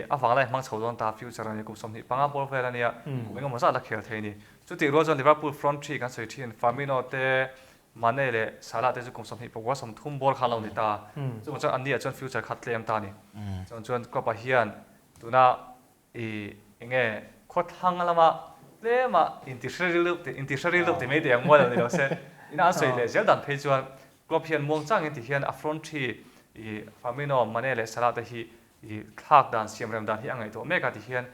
à vàng này mang sầu don ta future này cũng xong thì bằng ball về này cũng không sao là khéo thế này chú thì rồi cho Liverpool front three cái sự thiên Firmino te Mane le Salah te chú cũng xong thì bọc xong thum ball khá lâu này ta chú cho anh đi cho future khát lem ta này cho có bảo hiền tụi na nghe khó thăng là mà thế mà interserial look thì mấy tiếng mua được đâu sẽ ina soi le zel dan phei chuan club hian muang chang ti hian a front three Firmino Mane le Salah te hi thak dan siam rem dan hi angai to meka ti hian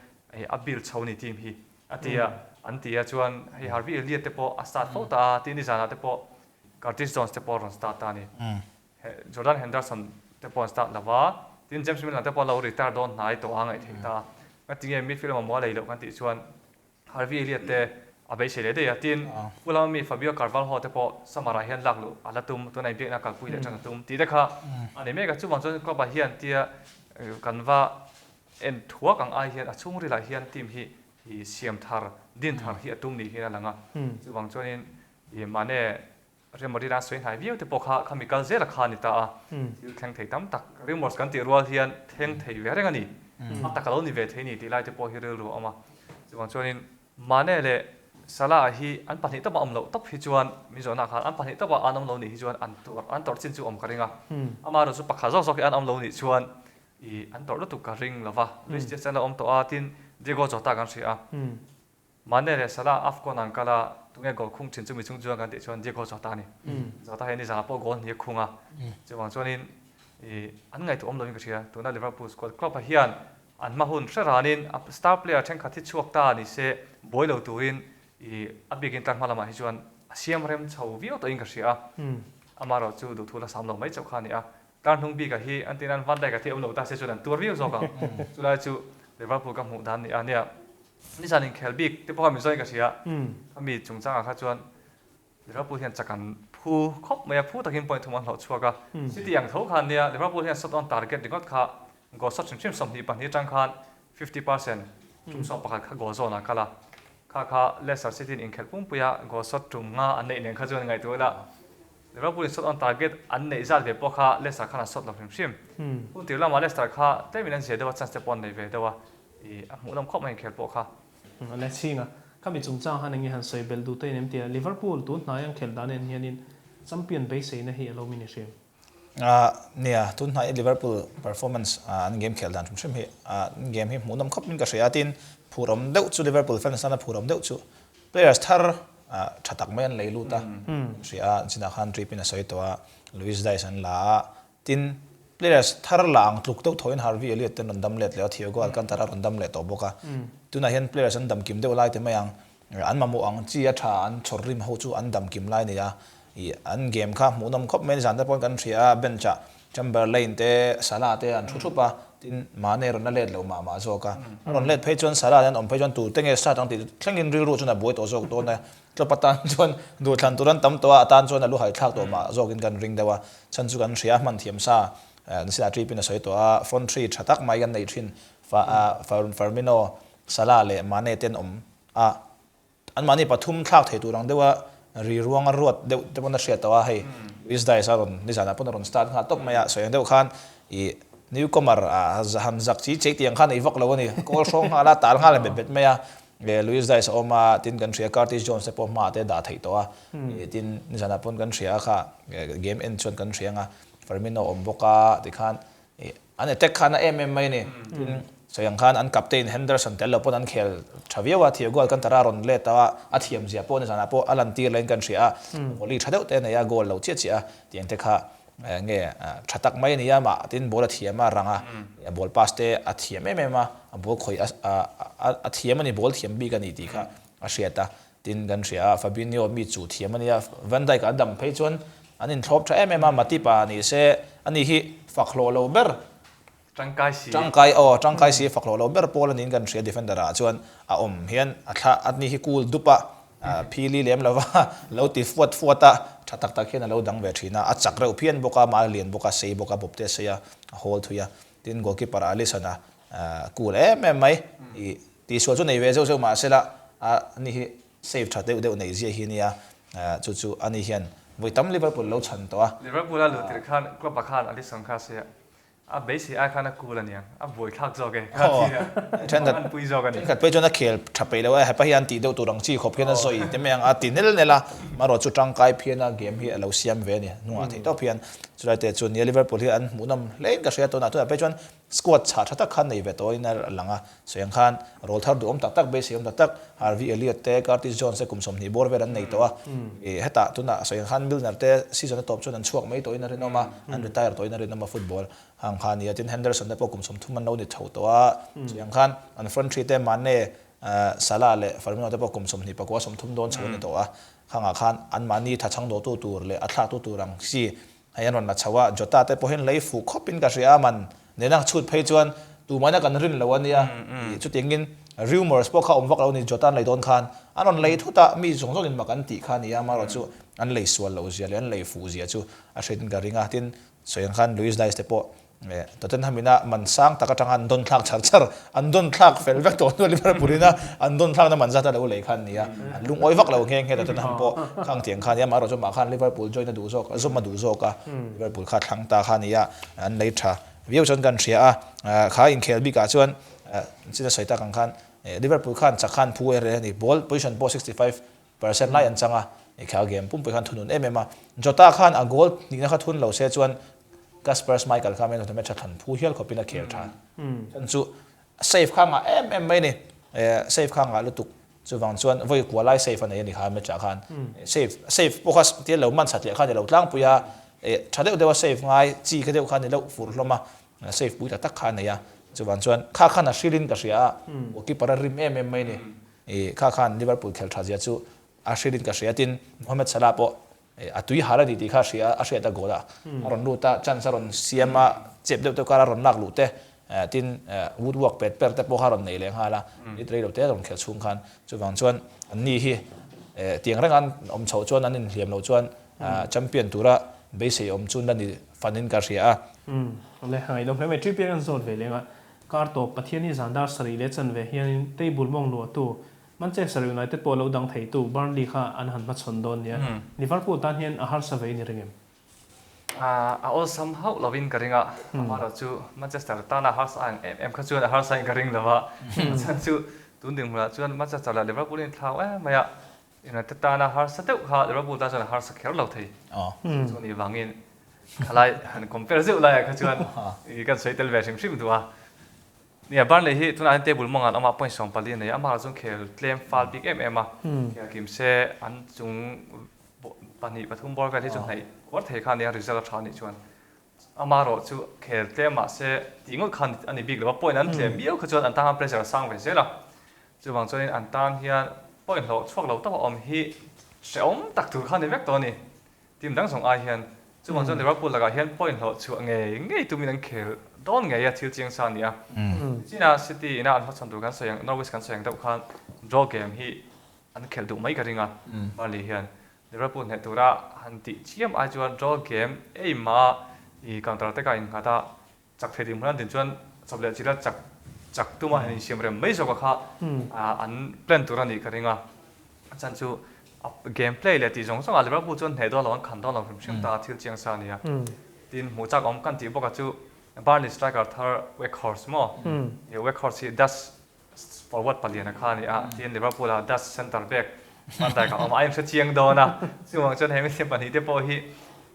a build chhoni team hi atia antia chuan hi Harvey Elliott te po a start fo ta ti ni jana te po Curtis Jones te po ron start ta ni Jordan Henderson te po start lawa tin James Milner te po lo retire don nai to angai thei ta atia midfield ma mo le lo kan ti chuan Harvey Elliott te abai sele de yatin Fulham mi Fabio Carvalho te po samara hian laklu alatum to nai be na kalpui le tang tum ti dekha ani mega chu wang chon ko ba hian tia kanwa en thuak ang ai hian achung ri la hian team hi siam thar din thar hi atum ni hian langa chu wang chonin Mane remori ra soin hai view te po kha chemical zera kha ni ta il theng thei tam tak remorse kan ti rual hian theng thei ve renga ni atakalo ni ve thei ni ti lai te po hi ru ama chu wang chonin Mane le Salah hi an pahnih taba omlo top hi chuan mi zona kha an pahnih taba an omlo ni hi chuan an tor chin chu om karinga ama ro chu pakha zo ki an omlo ni chuan an tor lu tu ka ring lova Christian Sala om to atin Diego Jota kan sia Mane le Salah afcon an kala tunge gol khung chin chu mi chung chuan kan ti chuan Diego Jota ni Jota he ni za po gol ni khunga chuan chuanin an ngai tu omlo ni ka sia tuna Liverpool squad club hian an mahun theranin star player theng khathi chuak ta ni se boilo tuin abigin tar malama hi chuan siam rem chho vio to ingasia amaro chu du thula samlo mai chau khani a tar hnung bi ka hi antinan van dai ka the omlo ta se chuan tur vio zo ka chula chu Liverpool ka mu dan ni ania ni sanin khelbik te po mi zoi ka sia ami chungchang a kha chuan Liverpool hian chakan phu khop mai phu takin point thuman lo chuaka City ang tho khan nia Liverpool hian shot on target dingot kha go shot chim som hi pan hi tang khan 50% tum som pakhat kha go zona kala kha Leicester City in khelpum puya go shot tum nga an nei nen kha chuan ngai tu la Liverpool shot on target an nei zal ve po kha Leicester khana shot lo hrim un tir lama Leicester kha terminal se dewa chance te pon nei ve dewa mu nam khop mai khel po kha le chinga kami chungchang han ngi han soi bel du te nem tia Liverpool tu na yang khel dan en hianin champion base sei na hi alo mini sim nia tun hai Liverpool performance an game khel dan thum hi game hi mu nam khop min ka hriatin phuram deuh chu Liverpool fans ana phuram deuh chu players thar thatak mai an leilu ta ria china khan trip in a soi to Luis Diaz an la tin players thar la ang tluk to thoin Harvey Elliott ten random let le Thiago Alcantara random let to boka tuna hian players an dam kim deuh lai te mayang an mamu ang chi a tha an chorrim ho chu an dam kim lai ne ya an game kha mu nam khop men jan ta pon kan thria bencha Chamberlain te Salah te an thu pa tin Mane ron let lo ma zo ka ron let phei chon Salah an om phei chon tu tenge sa tang ti thlengin ril ru chuna boi to zo to na tlopatan chon du thlan turan tam to atan chon alu hai thak to ma zo kin kan ring dewa chan chu kan thria man thiam sa sila trip in a soi to phone 3 thatak mai gan nei thin Firmino Salah le Mane ten om an mani pathum thak thei tu rang dewa ri ruang ruat de te pon hria to hei Luis Diaz aron ni jana pon ron start kha top maya soyang deuh khan newcomer han zak chi che tiang khan ei vak lo ni kol song ala tal kha le bet maya Luis Diaz oma tin kan thria Curtis Jones te po ma te da thei to tin ni jana pon kan thria kha game end chon kan thria nga Firmino om boka ti khan an attack khana mai ni soyang khan an captain Henderson tel pon an khel thaviawa Thiago Alcantara ron le ta a thiam zia pon jana po alan tir len kan thria oli thadeu te na ya goal lo che chia tiang te kha nge thatak mai ni ya ma tin bola thiama ranga ball pass te a thiam ma ball khoi a thiam ani ball thiam bi kan ni ti kha a hriata tin kan thria Fabinho mi chu thiam ani ya Van Dijk adam phei chon anin thlop tha ma matipa ni se ani hi fakhlo lo ber Trangkai si faklo lo ber pol nin kan thria defender a chuan a om hian a tha atni hi kul dupa phili lem lawa lo ti fuata thatak tak hian lo dang ve thina a chakre upian boka ma lian boka sei boka bopte seya hol thuya tin goalkeeper Alisson kul mai ti so chu nei ve ma sela ani hi save tha deuh nei zia hi nia chu ani hian vui tam Liverpool lo chan to a Liverpool là lượt tiền khan club bạc khan ali song khan sẽ base thì ai khan là cool anh buổi khác rồi cái chen da bui rồi cái này kat pe chona khel thape lo ha pa hian ti do turang chi khop hian zoi te meng a ti nel nela maro chu tang kai phiana game hi lo siam ve ni nuwa thei to phian chulai te chu ni Liverpool hi an munam lein ka hria to na to pe chon squad cha thata khan nei ve to in langa soyang khan rol thar du om tak tak be siam tak tak Harvey Elliott te Curtis Jones se kum som ni bor ve ran nei to a e heta tu na soyang khan Milner te season top chon an chuak mai to in rin ma an retire to in rin ma football hang khan ni tin Henderson te po kum som thuman lo ni thau to a soyang khan an front three te Mane Salah le Firmino te po kum som ni pakwa som thum don chho ni to a khanga khan an mani tha chang do tu tur le athla tu turang si hayan ron na chawa Jota te po hen lei fu khopin ka ria man nenang chut phei chuan tu mana kan rin lo ania chu tingin rumors po kha omwak lo ni Jota lei don khan anon lei thuta mi zong zong in makan ti khan ya ma ro chu an lei sual lo zia le an lei fu zia chu a hrein ka ringa tin soyang khan Luis Diaz te po Tottenham ina man sang takatang an don thak char an don thak fel vek to Liverpool ina an don thak na man zata lo lei khan nia lung oi vak lo nge Tottenham po khang tiang khan ya ma ro chu ma khan Liverpool join na du zok azum ma du zok ka Liverpool kha thang ta khan ya an lei tha viu chon kan thria a kha in khel bi ka chuan china soita kang khan Liverpool khan chakhan phu re ni ball position po 65% lai an changa e kha game pum pe khan thunun emema Jota khan a goal ni na kha thun lo se chuan Kasper Schmeichel khamen to match than phu hial khopina khel tha chan chu save khanga mai ni save khanga lutuk chu wang chuan voi kwalai save an ni kha match khan save focus ti lo man sat le khan lo tlang puya thade dewa save ngai chi kha deu khan ni lo fur hloma save pui ta tak khan ya chu wang chuan kha khan a shilin ka ria o ki para rim mai ni kha khan Liverpool khel tha ja chu a shilin ka ria tin Mohamed Salah po atui hala di ti kha ria a ria ta gola ron luta chan saron siama chep de to kara ron nak lute tin woodwork pet per te po haron nei leng hala ni trei lo te ron khel chung khan chu wang chuan an ni hi tiang rang an om chho chuan an in hliam lo chuan champion tura be sei om chun dan ni fanin ka ria le hai dom me Trippier an zon ve lenga kar to pathiani zandar sari le chan ve hian table mong lo tu Manchester United po lo dang thei tu Burnley kha an han ma chon don nia Liverpool tan hian a har sa ve ni ringem all somehow loving karinga amaro chu Manchester tana has ang em kha chuan har sai karing lawa chan chu tun ding mura chuan Manchester la Liverpool in thlau maya United tana har sa teu kha Liverpool ta chuan har sa kher lo thei chu ni wangin khalai han compare zu la kha chuan I kan sei tel ve sim duwa nia Burnley hi tuna an table mongan ama point song pali nei ama chung khel claim fal big mm a kia kim se an chung pani pathum bor ka thi chung nei war thei khan ya result tha ni chuan ama ro chu khel claim ma se tingo khan ani big lo point an claim bio kha chuan an tang pressure sang ve se la chu wang chuan an tang hian point lo chuak lo ta om hi seom tak tur khan ni vek to ni tim dang song ai hian chu wang chuan Liverpool laga hian point lo chu ngei tu min an khel don ngai ya thil chiang san nia China City ina an hotsan du kan sayang Norwich kan sayang deuh khan draw game hi an khel du mai ka ringa Burnley hian Liverpool ne tura han ti chiam ai chuan draw game ei ma I counter attack in kata chak thedi mulan tin chuan choble chira chak tu ma hin siam rem mai so ka kha an plan tura ni ka ringa chan chu gameplay le ti jong song Liverpool chuan he do lo an khan do lo rim ta thil chiang san nia tin mu chak om kan ti boka chu Burnley striker thar Weghorst mo Weghorst hi das forward palian kha ni a tin Liverpool a das center back man dai ka om aim se chiang do na chuang chuan hemi se pani te po hi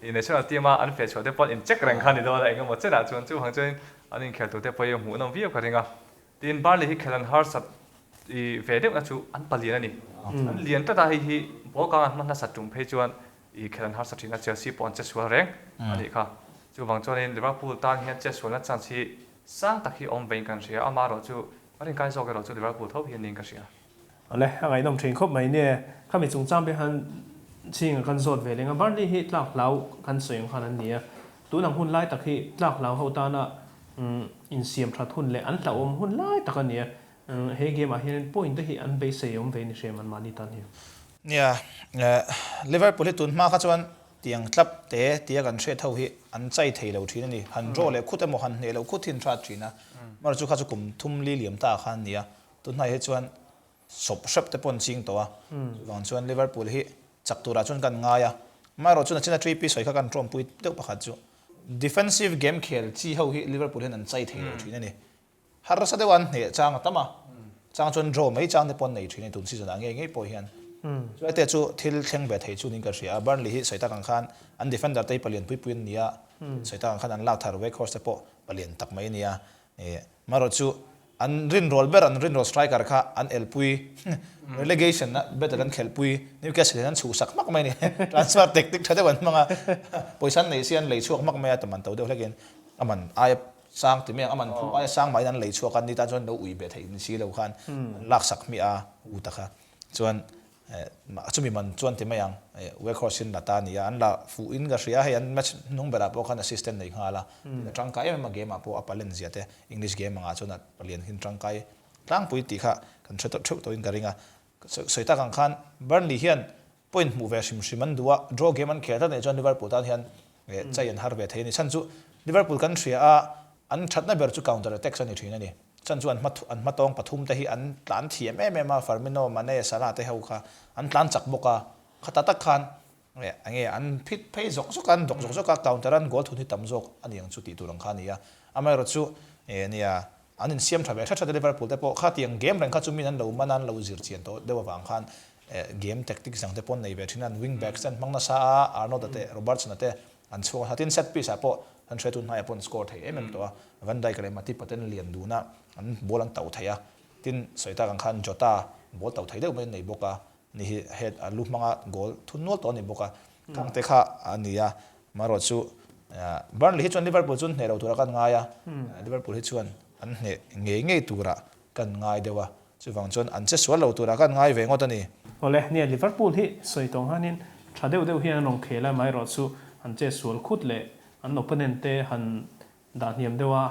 I national team a an fe chho te pon in check rang kha ni do la engam mo chena chuan chu hang chuan an in khel tu te po hi mu nom vi ka ringa tin Burnley hi khelan har sat I ve deuh na chu an palian ani an lian ta hi bo ka man na satum phei chuan I khelan har satina Chelsea pon che sual reng ani kha chu wang chuan in Liverpool tan hian che sual na chance hi sang tak hi om vein kan ria ama ro chu arin kai zo ke ro chu Liverpool thau hian ning ka ria le ngai dom thing khop mai ne khami chung chang be han ching kan zot ve lenga Burnley hi tlak lau kan soyong khan an nia tu nang hun lai tak hi tlak lau ho ta na in siam that hun le an ta om hun lai tak ania he game a hian point hi an be se om ve ni sem an mani tan hi nia Liverpool hi tun ma kha chuan tiang tlap te tia kan hre thau hi an chai thei lo thin ani han ro le khut emo han ne lo khutin tha thina mar chu kha chu kum thum li liam ta khan nia tun nai he chuan sop shap te pon ching to a wang chuan Liverpool hi chak tura chuan kan nga ya มาเราจุนชนะทรีปีสวยกันตรมปุยเด็กประคัดจู defensive game เขียนที่เขาฮิลิเวอร์พูลเห็นอันใจเที่ยวทีนี่ฮาร์สัตวันเนี่ยจางตั้มจางจนโรไม่จางในปนในทีนี่ตุนซีซั่นงี้ปอยเฮียนช่วยแต่จูทิลเข่งแบบให้จูนี่ก็เสียบันลีสวยตากังขันอัน defender ได้เปลี่ยนปุยเนี่ยสวยตากังขันอันลาวทาร์เวคอร์สเปอร์เปลี่ยนตักไม่เนี่ยมาเราจูอันรินโรลเบอร์อันรินโรลสไตรเกอร์ค่ะอันเอลปุย relegation นะเบตกันเขลปุยนี่แค่สิ่งนั้นชูสักมากไหมเนี่ย transfer tactic ถ้าได้วันมั้งปุยสันในเซียนเลยช่วงมากไหมแต่มันตัวเดียวเล็กเองมันไอ้สร้างที่เมียมันผู้ไอ้สร้างไม่นั้นเลยช่วงกันนี่ตาจนเราอุ้ยเบตให้นี่สิเราคันลักสักมีอุตะค่ะส่วนจะมีมันส่วนที่ไม่ยังเวคอร์สินดัตตานี่อันละฟูอินก็เสียให้อันแมชนุ่งเบลาพวกคัน assistant ในข้าละจังไกมันมาเกมมาพวกอัปเล่นเสียแต่ English game มาจนเปลี่ยนหินจังไกตั้งปุยตีค่ะกันชุดตัวอินการิงสวยตากังขันบันลีเฮียน point move ชิมันดูว่า draw game มันเขียนตั้งแต่จนลิเวอร์พูลตอนเฮียนใจยันฮาร์เวทเฮียนี่ฉันจูลิเวอร์พูลกันเสียอันชัดนั่นเบอร์จู counter attack สันนี่ทีนั่นนี่ฉันจูอันมาตองปฐุมแต่ฮีอันหลานเทียมมาฟาร์มิโนมาเน่สาราเตะหูค่ะอันหลานจักบกะขัดตักขันอันพิษเพย์จกกันจกกัน counter อันกอลทุนที่ต่ำจกอันยังจุดตีตัวหลังขันนี่อ่ะไม่รู้จูเนี่ยอันนี้เสียมทำแบบชัดๆลิเวอร์พูลแต่พอข้าเตียงเกมเรื่องข้าจุมีนั้นเรามันนั้นเราจิรเชียนโตเดี๋ยวว่าบางครั้งเกมแท็กติกสั่งแต่ปนในแบบที่นั้นวิ่งแบ็กเซนมังนาซาอาร์โนด์เตะโรเบิร์ตสันเตะอันช่วงที่เซตปีศาจพออันช่วยตุนให้ปนสกอร์ไทยมันตัววันใดก็เลยมาที่ประเด็นเลียนดูนะอันบอลันเต่าไทยที่สวยตากังขันจอตาบอลเต่าไทยเดี๋ยวไม่ในบกะนี่เฮดลูกมังกรกอลทุนนวลตัวในบกะกังเตะข้าอันนี้มารอดชูบอลลิชวนลิเวอร์พูลจุนเนี่ยเราตัวกันง่ายลิเวอร์พูลฮิชวนอันเนี่ยเงี้ยตัวละกันง่ายเดียวว่าจู่ฟังจนอันเจะสวนเราตัวละกันง่ายเวงอตัวนี้โอเลยเนี่ยลิเวอร์พูลที่สวยตรงฮันนินชาเดียวเฮียนลงเคละไม่รอดสู้อันเจะสวนคุดเลยอันโอเปนเนนเตหันด่านเยี่ยมเดียวว่า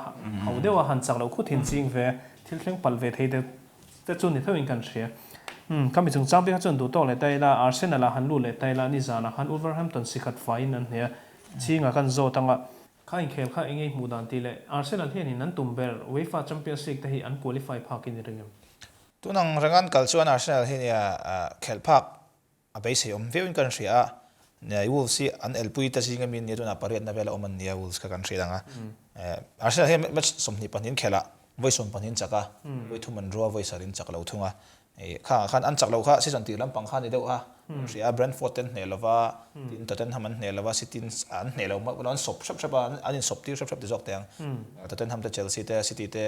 เอาเดียวว่าหันจากเราคุดหินจริงเวที่เร่งปัลเวทให้เดียวแต่จุนนี่เท่าอินกันเชียก็มีจังจังไปจนดูต่อเลยแต่ละอาร์เซนอลหันลู่เลยแต่ละนิจานะหันอูเวอร์แฮมป์ตันสิขัดไฟนั่นเนี่ยชิงกันโจตั้งว่าข้าอินเคลข้าเองไอ้มูดานตีเลยอาร์เซนอลที่นี่นั้นตุ่มเบอร์เวฟ่าแชมเปี้ยนส์ลีกแต่ที่อันควอลิฟายพากินเรื่องตัวนังเรื่องการชวนอาร์เซนอลที่นี่เคลพักไปเสียเวินกันเสียเนี่ยวูลส์อันเอลปุยตัดสินกันมีเนี่ยตัวนับปริยันนับเวลาอมันเนี่ยวูลส์กันเสียดังอาร์เซนอลที่ไม่สมนิปันหินเคละไว้สมปันหินจักรไว้ทุ่มมันรัวไว้สารินจักรเราทุ่งข้าขันอันจักรเราข้าซีซันตีลำปังขันนี่เดียวเสียเบรนท์ฟอร์ดเนี่ยเราว่าทีมตัดเต็นทำมันเนี่ยเราว่าซิตี้อันเนี่ยเราว่าเราศพชับอันนี้ศพที่ชับที่จอกเตียงตัดเต็นทำแต่เชลซีแต่ซิตี้แต่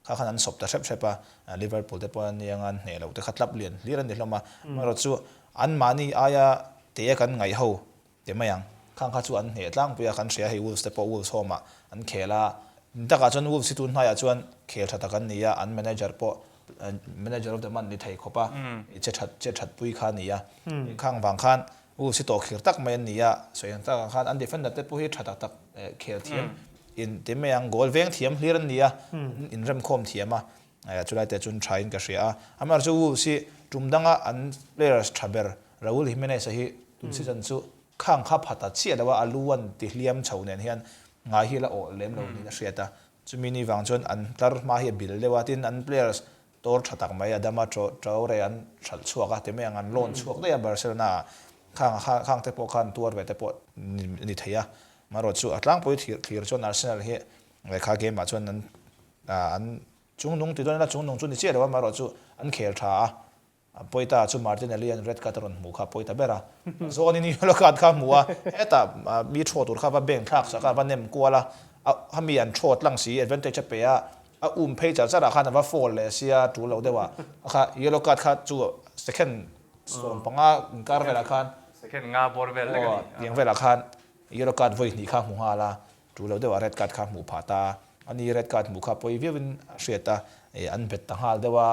ข้าขันอันศพแต่ชับลิเวอร์พูลแต่ปนยังอันเนี่ยเราแต่ขัดลับเลียนเนี่ยเรามาเราจู่อันมานี่อายะเตะกันไงเฮาเดี๋ยวไม่ยังข้างข้าจู่อันเนี่ยตั้งไปกันเสียให้วูลส์แต่พอวูลส์โฮมาอันเคล่าแต่ก็จนวูลส์situnให้จวนเคลชัดกันนี่อันแมเนเจอร์พอmanager of the month นี่ไทยครบเจ็ดชัดปุยขันนี่ข้างบางขันสิโตขีดตักไม่นี่ส่วนต่างขันอัน defender แต่ปุยชัดตักเขียนเทียมอินที่ไม่ยัง goal เวงเทียมเรียนนี่อินเริ่มคมเทียมจุดไหนแต่จุดใช้อินก็เสียมาจู่สิจุ่มดังอัน players ทับเบอร์เราหิมไม่ใช่ที่ตุนสิจันจู่ข้างขับหัดตัดเสียแต่ว่าอลูวันติเลียมเฉาเนี่ยเฮียนง่ายที่ละโอเล่มเรานี่นะเสียแต่จุดมินิวังจนอันตร์มาเฮียบิลเลว่าที่อัน playersตัวชัดตักไม่ได้มาโจเรียนชัดชัวร์ก็แต่ไม่ยังอันล้นชัวร์ได้บาร์เซโลนาข้างเตปกันตัวไปเตปนี่เทียมารอดชัวร์ตั้งไปที่จนอาร์เซนอลเฮข้าเกมมาจนนั้นอันจุงนงติดตัวนั้นจุงนงจุนนี่เชื่อเลยว่ามารอดชัวร์อันเคลท่าไปตาจุมาร์ตินเนลลี่อันเรดการ์ดรอนหมูข้าไปตาเบร่าโซนี่โลกาดข้าหมูเอตามีโชว์ตัวข้าว่าเบ่งทักสักการวันเนมกัวละถ้ามีอันโชว์ลังสีเอเวนเตจเปียเพย์จะราคาว่าฟอลเลยเสียจูเราเดี๋ยวว่าค่ะเยลโลกัดค่ะจู second ส่วนปังงาการเวลาคัน second งาบอลเวลเลยกันยังเวลาคันเยลโลกัดไว้นี่ข้าหมูฮาละจูเราเดี๋ยวว่า red card ข้าหมูผาตาอันนี้ red card หมูข้าไปวิวินเสียตาอันเป็ดต่างหากเดี๋ยวว่า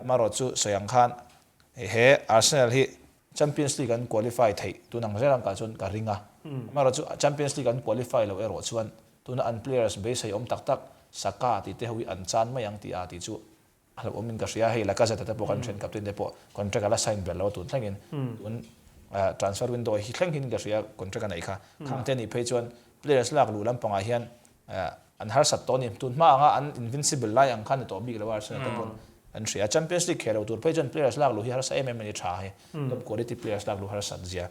มารอจูสยังคันเฮ้อาร์เซนอลที่ Champions League กัน qualify ไทยตัวนังเรื่องการชนการริงมารอจู Champions League กัน qualify เรารอชวนตัวนั้น players base ให้ตักสักกาติเตหุยอันจานไม่ยังตีอาติจูเราอมินก็เสียให้ละก็จะแต่พวกกันเทรนกับตัวเด็กพวกคอนแทรคกันละไซน์เบลเราตุนทั้งนี้ตุนtransfer window ฮิตทั้งหินก็เสียคอนแทรคกันไหนค่ะข้างเทนี่เพย์จวน players ลากลู่ลำปังอาเฮียนอันฮาร์สัตตัวนี้ตุนมาอ่ะอัน invincible ไล่ยังขันตัวบิ๊กแล้วว่าเสียแต่พวกอันเสีย Champions League เราตุนเพย์จวน players ลากลู่ที่ฮาร์สัตเอ็มไม่ได้ช้าให้กับ quality players ลากลู่ฮาร์สัตเสีย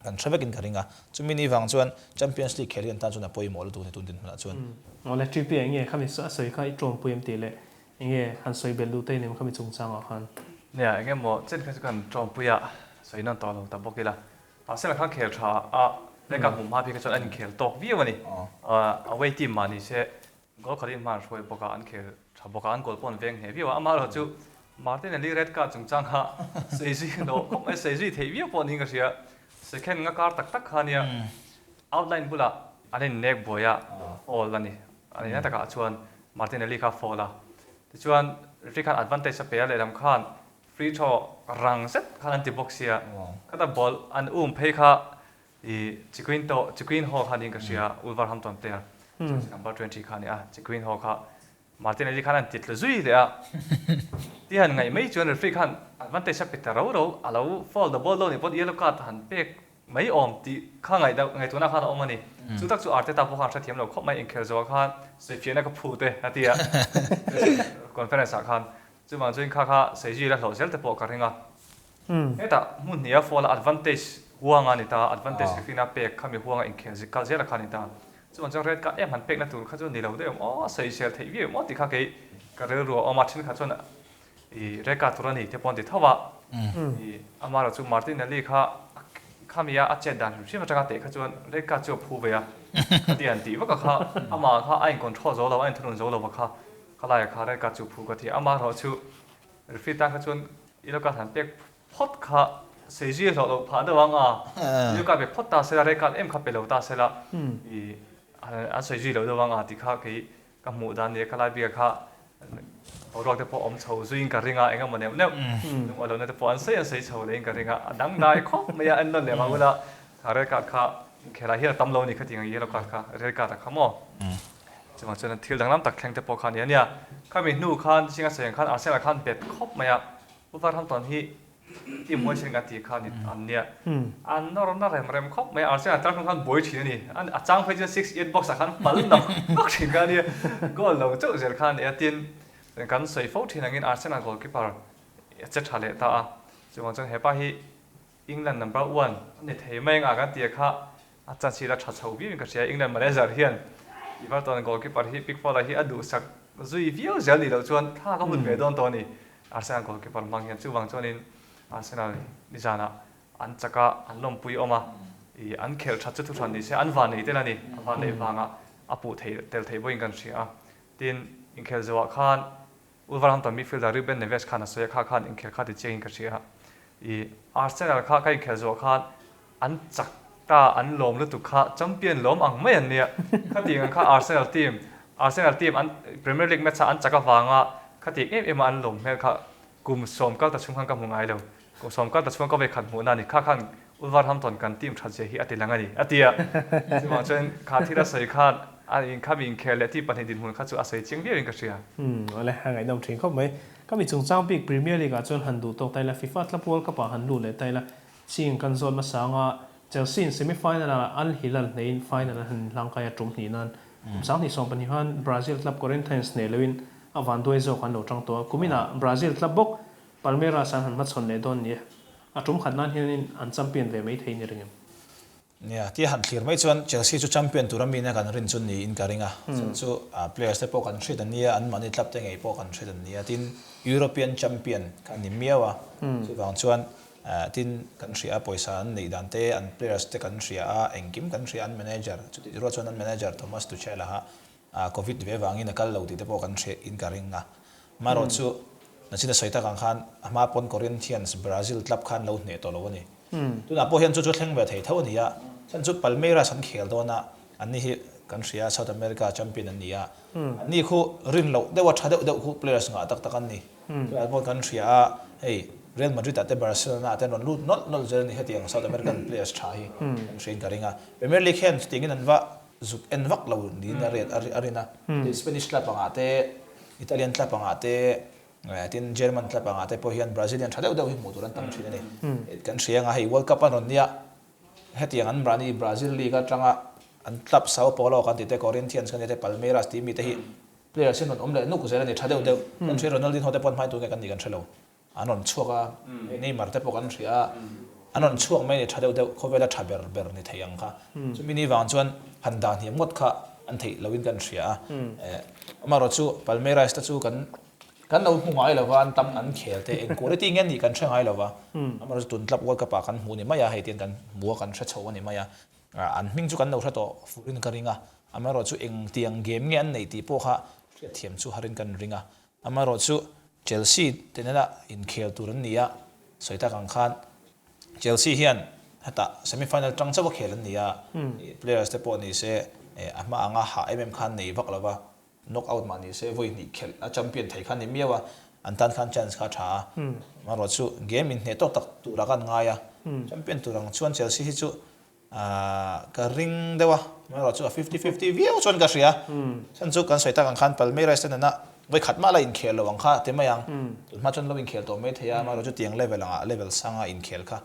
kan travekin karinga chumini wang chuan Champions League khelian tan chuna poi mol tu ne tun din hna chuan ole tripi enge khami sa soi khai trom puim te le enge han soi belu te nem khami chung chang a khanเนี่ยเงี้ยหมดเช่นกันจอมปุยอะสวยนั่นต่อลงแต่บอกกี่ละเส้นข้างเขลชาในการหุ่มมาพี่ก็ชวนอันเขลตกวิ่งวันนี้เอาไว้ทีมมานี่เช่ก็ขดินมาช่วยบอกอันเขลชาบอกอันกอลปอนเวงเหี้ยพี่ว่ามาเราจูมาที่นี่เรดการ์ดจงจังฮะเสียจีโน่ไม่เสียจีเทียบปอนนี่ก็เสียเสียแค่งั้นการ์ดตักฮะเนี่ยเอาไลน์บุละอันนี้เน็กบอยอะโอ้วันนี้อันนี้น่าจะการชวนมาที่นี่ข้าฟอลละชวนที่การอัดวันเตสเปียเลยลำคันฟรีโชรังเซ็ตขันติบ็อกเซียก็แต่บอลอันเพย์ค่ะจิกวินฮอขันยิงก็เสียอุลวาร์ฮัมตันเตียนัมเบอร์20ขันนี่จิกวินฮอค่ะมาร์ตินเอลิขันติดเลยจุยเลยที่หันไงไม่ชวนฟรีขันอันวันเตสเปียเราเราฟอลเดอะบอลโลนี่บอลเยลโล่การ์ดหันเป็กไม่ออมที่ข้างไงตัวนักขันออกมานี่สุดท้ายสุดอาร์เตต้าพวกขันเทียมเราครบไม่เอ็นเคอร์โซขันเสียเพียงนักพูดเลยนะที่คอนเฟอเรนซ์ขันจุดมันจุดข้าเสียจีแล้วเราเซลต์ปอกกันเหรอแต่มุ่งเนี่ยฟอล advantage ห่วงอันนี้ตา advantage คือน่าเป็กข้ามีห่วงอินเคสก็เจอละคันนี้ตาจุดมันจะเรียกก็หันเป็กนั่นตัวข้าจุดนี่เราได้เสียเซลต์ที่วิ่งที่ข้าเกี่ยก็เรื่องรัวมาชิ้นข้าจุดน่ะเรียกการตัวนี้ที่ปอนที่เท่าว่ามาเราจุดมาร์ตินนี่ข้ามีอาเจดันที่มันจะการเตะข้าจุดเรียกการจุดผู้เบียที่อันที่ว่าก็ข้ามาข้าไอ้คนทอดโจเราไอ้ทุนโจเราว่าข้าก็เลยข้าได้การจูบผูกที่อามาเราชูฟิตตั้งข้าชวนอีลูกการหันเป็กพอดข้าเสียจีเราผ่านได้ว่างอีลูกการเป็กพอดตาเสร็จแล้วการข้าเป็นเราตาเสร็จแล้วอันเสียจีเราได้ว่างที่ข้าคือกับหมู่ด้านนี้ข้าไล่เบียข้าเราได้พออมเฉาซุยกันเรื่องเองมันเนี่ยเราเนี่ยพออันเสียเฉาเลยกันเรื่องดังได้ข้อไม่อันนั้นเลยมาเวลาข้าเรื่องการข้าแค่ละเฮียตั้มเรานี่ข้าจริงอย่างนี้เราการข้าเรื่องการข้าหม้อจะมาจนที่ดังน้ำตักแข็งแต่พอคันนี้เนี่ยข้ามีนู่คันชิงเสียงคันอาเซียนคันเป็ดครบไหมอ่ะผู้ฟังทำตอนที่มวยเชิงกันที่คันอันเนี่ยอันนอร์น่าเริ่มครบไหมอาเซียนตั้งคันบ่อยทีนี่อันจ้างไปจะ6 8 box คันปั่นน้ำก็ชิงกันเนี่ยก็เราเจ้าเจอคันเนี่ยทีนกันใส่ฟูทีนั่งกินอาเซียนกอลคีปเปอร์จะทะเลตาจะมาจนเห็นป่ะที่อังกฤษนัมเบอร์วันเนี่ยเทไม่งากันเตียค่ะอาจารย์ศิลาชัดเฉาวิ่งก็เชียร์อังกฤษมาเลเซียเฮียนอีว่าตอนกอลคีปเปอร์ที่พิกฟอลที่อดูสักจุยวิวเจลีเราชวนถ้าก็หุ่นเวดอนตัวนี้อาร์เซนอลกอลคีปเปอร์บางอย่างจู่บางช่วงนี้อาร์เซนอลนิจานะอันจักรอันลมปุยออกมาอันเคลชัดจุดทุกทันนี่เสียอันวานนี่เท่านี้อันวานนี่บางอ่ะอาปูเทลเทบ่ยิงกันเสียทีนอินเคลจะว่าขันอุลวาร์ฮัมตันมิดฟิลด์ริบเบนเนเวสขันน่ะสวยขันอินเคลขันที่เจงกันเสียอาร์เซนอลขันอินเคลจะว่าขันอันจักตาอันลมหรือตุกข้าจำเป็นลมอังไม่อันเนี่ยขันที่งั้นข้าอาร์เซนอลทีมอันพรีเมียร์ลีกแมตช์อันจักรวางอ่ะขันที่อันลมเนี่ยข้ากลุ่มสมก็ตัดช่วงขันกับหงายเลยกลุ่มสมก็ตัดช่วงก็ไปขันหัวนั่นนี่ข้าขันอุลวาร์ฮัมตันกันทีมชัดเจนที่อติลังอันนี้อติอ่ะที่ว่าจนข้าที่เราใส่ขันอันนี้ข้ามีอินเคลที่ประเทศดินหุ่นข้าจะอาศัยเชียงเบี้ยอินกัสเซียอะไรหางไอ้ดำทิ้งเข้าไปก็มีจงจ้างปีกพรีเมียร์ลีกจนหันดูตกแต่ละฟีฟ่าทับวอลก็ป่าหันดูเลยแต่ละชิงกันโซนมาสางเจลซีเซมิไฟแนลอัลฮิลาลในไฟแนลหันหลังกายจุ่มนี้นั่นสางที่สองเป็นฮันบราซิลคลับคอรินเทนส์เนลวินอวันด้วยโจขันโดจังตัวกุมินาบราซิลคลับบกปาลเมราสันหันมาชนเลดอนเนี่ยจุ่มขันนั้นเห็นอันจำเป็นเลยไม่เทียนอย่างเงี้ยเนี่ยที่หันคลีร์ไม่ชวนเชลซีจูแชมเปี้ยนตัวมีเนี่ยกันรินจุนนี่อินการิงอ่ะจูเพลย์สเตปกันทรีดันเนี่ยอันมันนี่ทับเต็งไอ้พวกกันทรีดันเนี่ยที่ยุโรเปียนแชมเปี้ยนกันนี่เมียวอ่ะจูบางชวนที่กันทรีอาปอยสันในดันเตอันเพลย์สเตกันทรีอาเอ็งกิมกันทรีอันแมเนเจอร์จุดที่รอชวนอันแมเนเจอร์โทมัสตุเชลละฮะโควิดเวฟางอินกัลเราที่เตปกันทรีอินการิงอ่ะมารอจูนั่นสินะสายตากังขันมาปนคอรินเทียนส์บราซิลคลับขันเราเนี่ยตัวเราวันนี้ตัวน่ะพอเห็นจุดแข่งแบบเท่านี้อ่ะฉันจุดปัลเมราสันเขียลตัวน่ะอันนี้กันเสียเซาท์อเมริกาแชมเปี้ยนอันนี้อ่ะอันนี้คู่รินเราเดี๋ยวว่าชัดเดี๋ยวคู่เพลย์สง่าตักกันนี่ตัวพอกันเสียเฮ้ยเรอัลมาดริดแต่บาร์เซโลนาแต่นนลู่นเจอนี่เหตุอย่างเซาท์อเมริกันเพลย์สชายกันเสียงกันเองอ่ะเป็นเมลีกเห็นสิ่งนั้นว่าจุดเอ็นวักเราดีนะเรียนอะไรนะสเปนิชคลับปังอาเต้อิตาเลียนคลับปังอาเต้ที่เยอรมันคลับปังอาเต้พอเห็นบราซิเลียนชัดเดี๋ยวหิมตัวนั้นตั้งชื่อนี่กันเสียงอ่ะให้วอลคัพอันนี้เหตุอย่างนั้นบราซิลลีกจังอ่ะอันทับเซาโปโลกันติดแต่คอรินเทียนส์กันติดแต่ปัลเมรัสที่มีแต่ที่เพลย์เช่นนั้นเลยนุกเสียนี่ชัดเดียวกันเชียร์โรนัลดินโฮเตปอนไม่ตัวกันนี่กันเชลล์อันนั้นชัวร์ก็นี่มาร์เตปกันเชียร์ อันนั้นช่วงไม่ได้ทัดเดียวเขาเวลาทับเบอร์นี่ทยังค่ะจุดนี้วางชวนพันดานที่หมดค่ะอันที่เราวินกันเสียมารถชูพัลเมรัสตัชูกันเราหัวไอ้เราว่าอันตั้มอันเขียแต่เองกูได้ตีเงินนี่กันเชื่อไอ้เราว่าอมารถตุนทับวัดกับปากกันหูนี่ไม่อยากให้เตียนกันบัวกันเชื่อโชว์นี่ไม่อยากอันมิ่งจูกันเราเชื่อตัวฟูรินกันริงอ่ะอมารถชูเองเตียงเกมเงี้ยในตีพวกค่ะเทียมชูฮารินกันริงอ่ะอมารถชูเชลซีเต็นละอินเคียตัวนี้อ่ะสวยตากังขันเชลซีเฮียนฮัตตาเซมิฟิแนลจังจะว่าเขียนนี่อ่ะเพลย์สเตปนี่เซ่อามาอ่างหาขันนี่พักแล้วว่าน็อกเอาท์มานี่เซ่วิ่งนี่เขียนแชมเปี้ยนไทยขันนี่มีว่าอันตันขันชันส์ขาช้ามารถชูเกมอินเนตตักตัวรักันง่ายอ่ะแชมเปี้ยนตัวรังชวนเชลซีที่ชูกระริงเดียวมารถชู50-50วิวชวนกันเสียฉันชูกันสวยตากังขันพัลเมรัสนั่นนะไว้ขัดมาละอินเคียลระวังค่ะแต่ไม่ยังมาจนเราอินเคียลตัวไม่เทียมาเราจะเตียงเลเวลเลเวลสังอินเคียลค่ะ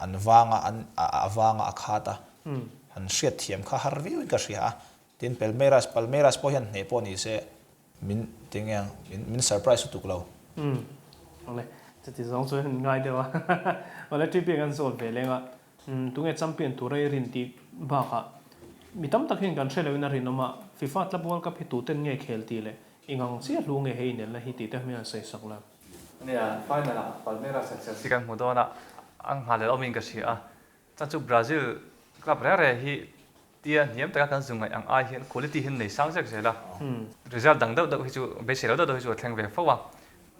อันวางวางขาตาอันเสียดเทียมค่ะฮาร์วิวก็เสียทีนพัลเมรัสพอยันเนี่ยพอนี่เสมินเตียงยังมินเซอร์ไพรส์ตุกเราอะไรจะติดสองส่วนง่ายเดียววันนี้ที่เปลี่ยนกันโซนไปเลยว่าตรงนี้จำเป็นตัวเรื่องรินตีบ้าค่ะมีตั้มตะเคียนกันเชื่อเลยวินาทีนั้นมาฟีฟ่าทับวอลกับพิตูเต้นเงี้ยเคลตีเลยอีกอย่างเสียลุงเงี้ยเนี่ยแล้วฮิตแต่ไม่เอาใส่สักแล้วเนี่ยไฟนั่นละพัลเมรัสเชลซีกันหมดแล้วนะอังหาเลอมินก็เสียจังจูบราซิลกลับเรื่อยๆฮีเตียนเยี่ยมแต่กันส่งไงอังไอเห็นคุณภาพเห็นในสังเกตเสียละresult ดังเดิมฮิจูเบสเซลล์เดิมฮิจูแข่งเวฟว่า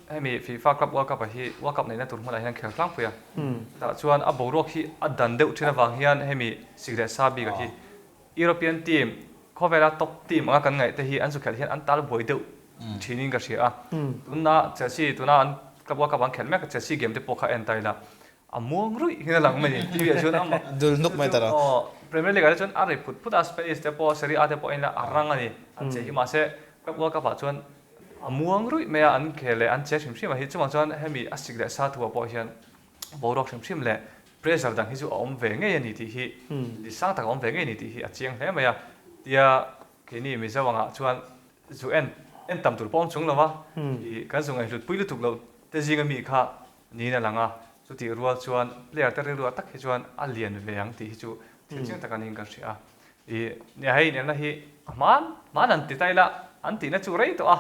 ให้มีฟีฟ่ากลับว่ากับฮีว่ากับในนั้นตัวมันอะไรนั่นแข่งครั้งเพื่อแต่ชวนอับบรอกฮีอัดดันเดิมที่ระหว่างฮีอันให้มีสิ่งเดียซาบีกับฮียุโรเปียนทีมเขาเวลาท็อปทีมอะไรกันไงแต่ฮีอันสุดแค่ฮีอันตาลบวยเดียวทีนี้ก็เสียตัวน่าเชลซีตัวน่าอันกับว่ากับอันแข่งแม้กับเชลซีเกมที่พวกเขาเอ็นไตละอ่ะม่วงรุ่ยที่นั่นหลังไม่ดีที่เบียร์ชวนอ่ะดูนุกไม่ตลอดพรีเมียร์ลีกอะไรชวนอะไรพุทธอาสเปย์สเตปโอเซรีอาเตปโอเอ็นละอารังอันนี้อันเชี่ยมาเสกับว่ากับชวนม่วงรุ่ยไม่อันเคเลยอันเชี่ยชิมมาฮิจุมาชวนให้มีอาศิกเดชาตัวปอยเฮียนบอรอกชิมเลยเพรสเซอร์ดังฮิจุอมเวงเงี้ยนี่ที่ฮีดิสังตากอมเวงเงี้ยนี่ที่ฮีอาเจียงเลยไม่อะเดียคืนนี้มีเจ้าวังชวนจูเอ็นตำตุลป้อมชงแล้ววะกันส่งไอ้จุดปุยลุถูกเราแต่จริงมีค่านี่นั่นหลังสุดที่รัวชวนเลี้ยแต่รัวตักให้ชวนอันเลียนเวียงที่จูที่จริงตะกันยิงกันเสียเนี่ยให้เนี่ยนะฮีมันอันติดใจละอันติน่าจูเรย์ตัว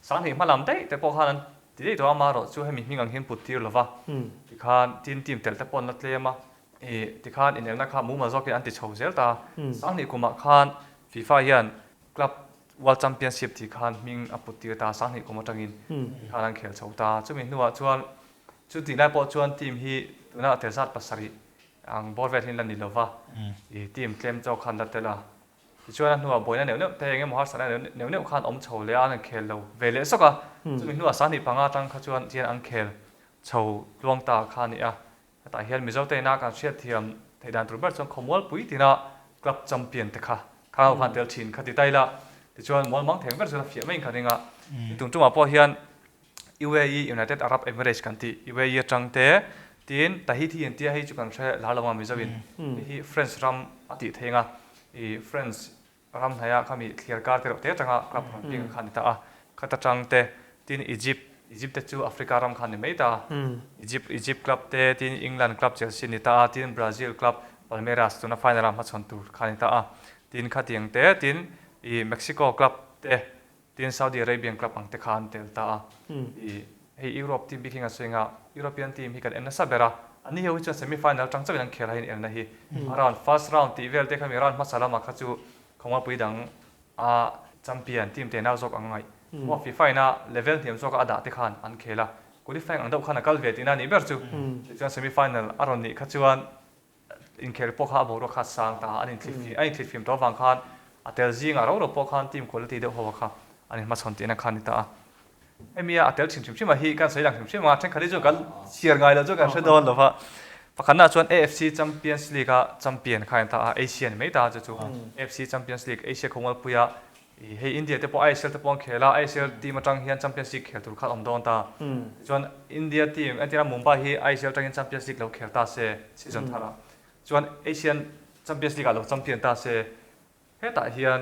สังเหตุมาลำได้แต่พอขานติดใจตัวมารอจูให้มีงังเห็นปุติหรอวะที่ขานทีมเตลแต่ปนนัดเลี้ยมาที่ขานอินเดียนักขามูมาจอกอันติชาวเซลตาสังเหตุกุมาขานฟีฟ่ายันกลับวอลแชมเปี้ยนชิพที่ขานมิงอปุติตาสังเหตุกุมาจังอินขานเขียนชาวตาจูมีนัวชวนจุดที่ได้พอชวนทีมฮีตัวน่าเทศปัสสารีอังบอลเวทินลันดิลวะทีมเกมเจ้าขันดัตเตล่าชวนนัวบอยนั่นเหนียวแต่ยังมหาศาลเหนียวขันอมโชว์เลยอันเคลเราเวเลสก็จุดมีนัวสันนิปังอาตังขจวนเจียนอังเคลโชว์ลวงตาขานี่อ่ะแต่เฮียนมิเจ้าเตน่าการเชียร์ทีมไทยดันทรูเบิร์ตจงขมวลปุยตีน่ากลับจำเปลี่ยนแต่ค่ะข้าวพันเตลชินขัดติดไตละที่ชวนมอลมังแทงเบิร์ตจนเฟียไม่ขัดเองอ่ะตรงจุดมาพอเฮียนUAE United Arab Emirates kan ti UAE changte tin tahiti intia hi chukan thre lalama mizawin hi French ram ati thenga French ram haya khami clear card te tanga club ping khan ta a khata changte tin Egypt te chu Africa ram khan mai ta Egypt club te tin England club Chelsea ni ta tin Brazil club Palmeiras tuna final ram chon tur khan ta a tin khatiang te tin Mexico club te tin Saudi Arabian club ang te khan tel ta hey Europe team biking a swinga European team hi kan enna sabera ani hi chu semi final tang chawen khel hain enna hi around first round ti vel te khami ran masala ma khachu khoma pui dang a champion team te na jok angai wa FIFA na level team jok ada te khan an khela qualifying ang dau khana kal ve tina ni ber chu semi final aron ni khachuan in khel po kha bo ro kha sang ta ani clip film to wang khan atel jing a ro po khan team quality de ho kha ani ma chon ti na khan ta Emia atel chim ma hi kan sei lang chim ma chen khali jo kan siar ngai la jo kan se don lo fa pakhanna chuan AFC Champions League a champion khain ta Asian mai ta chu AFC Champions League Asia khongal puya hei India te po ISL te pon khela ISL team atang hian Champions League khel tur khat om don ta chuan India team atira Mumbai hi ISL tang Champions League lo khel ta se season thara chuan Asian Champions League lo champion ta se he ta hian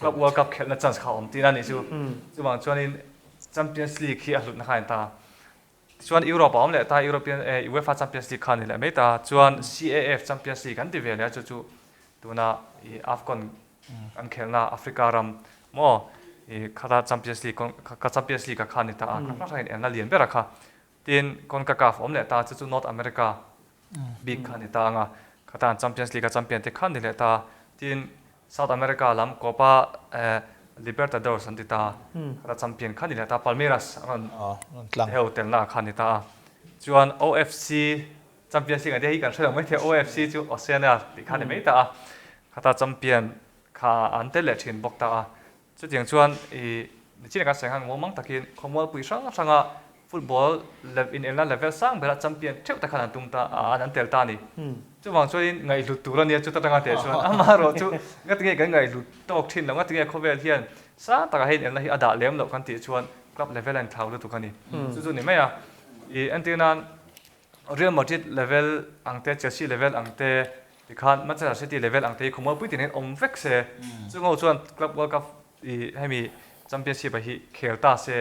Club World Cup khel na chance kha om tina ni chu chuwang chuan in Champions League hi alut na khain ta chuan Europe om le ta European UEFA Champions League khan le meta chuan CAF Champions League kan ti ve le chu tuna AFCON an khelna Africa ram mo khata Champions League ka Champions League ka khan ta ka rain en la lian bera kha tin CONCACAF om le ta chu North America big khan ta nga khata Champions League ka champion te khan le ta tin South America lam Copa Libertadores an ta khata champion khan le ta Palmeiras an tlang hotel na khan ta chuan OFC Champions League ade hi kan thela mai the OFC chu Oceania ti khan mai ta khata champion kha an te le thin bok ta chu tiang chuan china ka sanghang momang takin khomwal pui sanga football level sang bela champion theu ta khan tum ta an tel ta ni chu wang chuin ngai lu tu ra ni chu ta nga te chuan ama ro chu ngat nge ngai lu tok thin lo ngat nge khovel hian sa ta ka hen en la hi ada lem lo kan ti chuan club level an thau lu tu kani chu ni mai antinan Real Madrid level angte Chelsea level angte dikhan Manchester City level angte khomwal pui tin om vek se chu ngo chuan club world cup hemi championship hi khelta se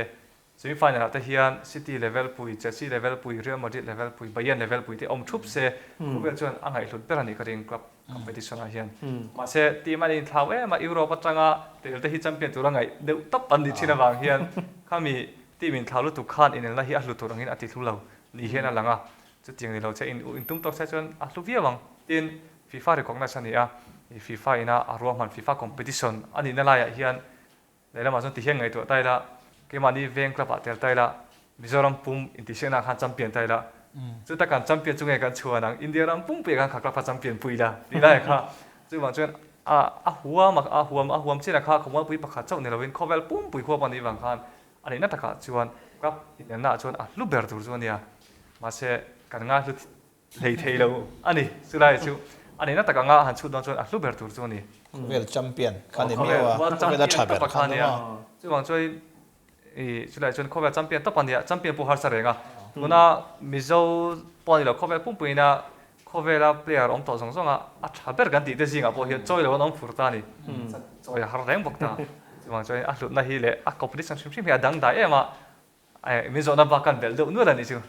semi final ta hian City level pui Chelsea level pui Real Madrid level pui Bayern level pui te om thup se khobel chuan angai hlut perani karing club competition a hian ma se team ani thlawe ma Europe atanga tel te hi champion turangai deu tap an di thina wang hian khami team in thlau tu khan in la hi a hlut turangin ati thlulo ni hian alanga chu tiang ni lo che in tum tok se chuan a hluwia wang tin FIFA recognition ania FIFA ina arwa man FIFA competition ani na la ya hian leila ma chon ti hian ngai to taila ke mani veng club atel taila Mizoram pum intisena khan champion taila chu ta kan champion chu nge kan chuanang India ram pum pe kan khakla pa champion puila dilai kha chu wang chuan huam chena kha khomwal pui pakha chau ne lovin khovel pum pui kho pani wang khan ani na taka chuan club in na chuan a luber tur chuania ma se kan nga hlut lei thei lo ani sulai chu ani na taka nga han chu don chuan a luber tur chuani wel champion kan ni mewa ta da thaber khan ya chu wang choi sulai chuan khovel champion to pania champion pu har sa renga tuna mizo poni lo khovel pum puina khovela player om to song songa a thaber gan ti te singa po hi choi lo nom furtani choi har reng bokta chuan choi a hlut na hi le a competition shim hi adang da ema mizo na bakan bel do nu la ni chu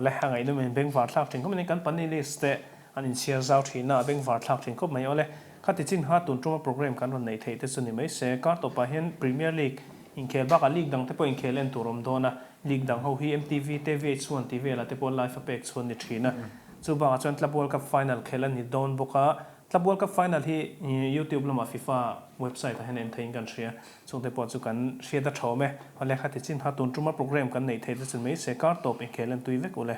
le hangai nu men beng var thlak thing ko men kan pani list te an in share zau thina beng var thlak thing ko mai ole khati chin ha tun tuma program kan ron nei thei te suni mai se ka to pa hen Premier League in khel ba ka league dang te po in khelen turom dona league dang ho hi MTV TV chuan TV la te po live apex chuan ni thina chu ba chuan Club World Cup final khelan ni don boka Club World Cup final hi YouTube lama FIFA website hen en thein kan share chung te po chu kan share da thome ole khati chin ha tun tuma program kan nei thei te chun mai se ka top in khelen tui vek ole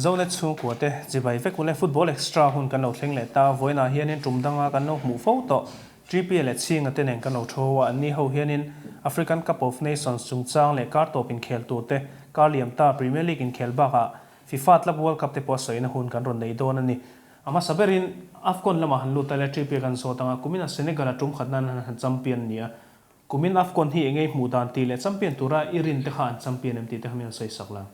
zole chu ko te jibai vek ole football extra hun kan lo thleng le ta voina hianin tumdanga kan no mu fo to GPL chinga te nen kan lo thowa ani ho hianin African Cup of Nations chungchang le kar top in khel tu te Karliam ta Premier League in khel ba ka FIFA Club World Cup te po soina hun kan ron nei don ani ama saberin AFCON lama hanlu ta le GPL kan so tanga kumina Senegal atum khatna han champion nia kumin AFCON hi engei mudan ti le champion tura irin te khan champion MT te hamian sei sakla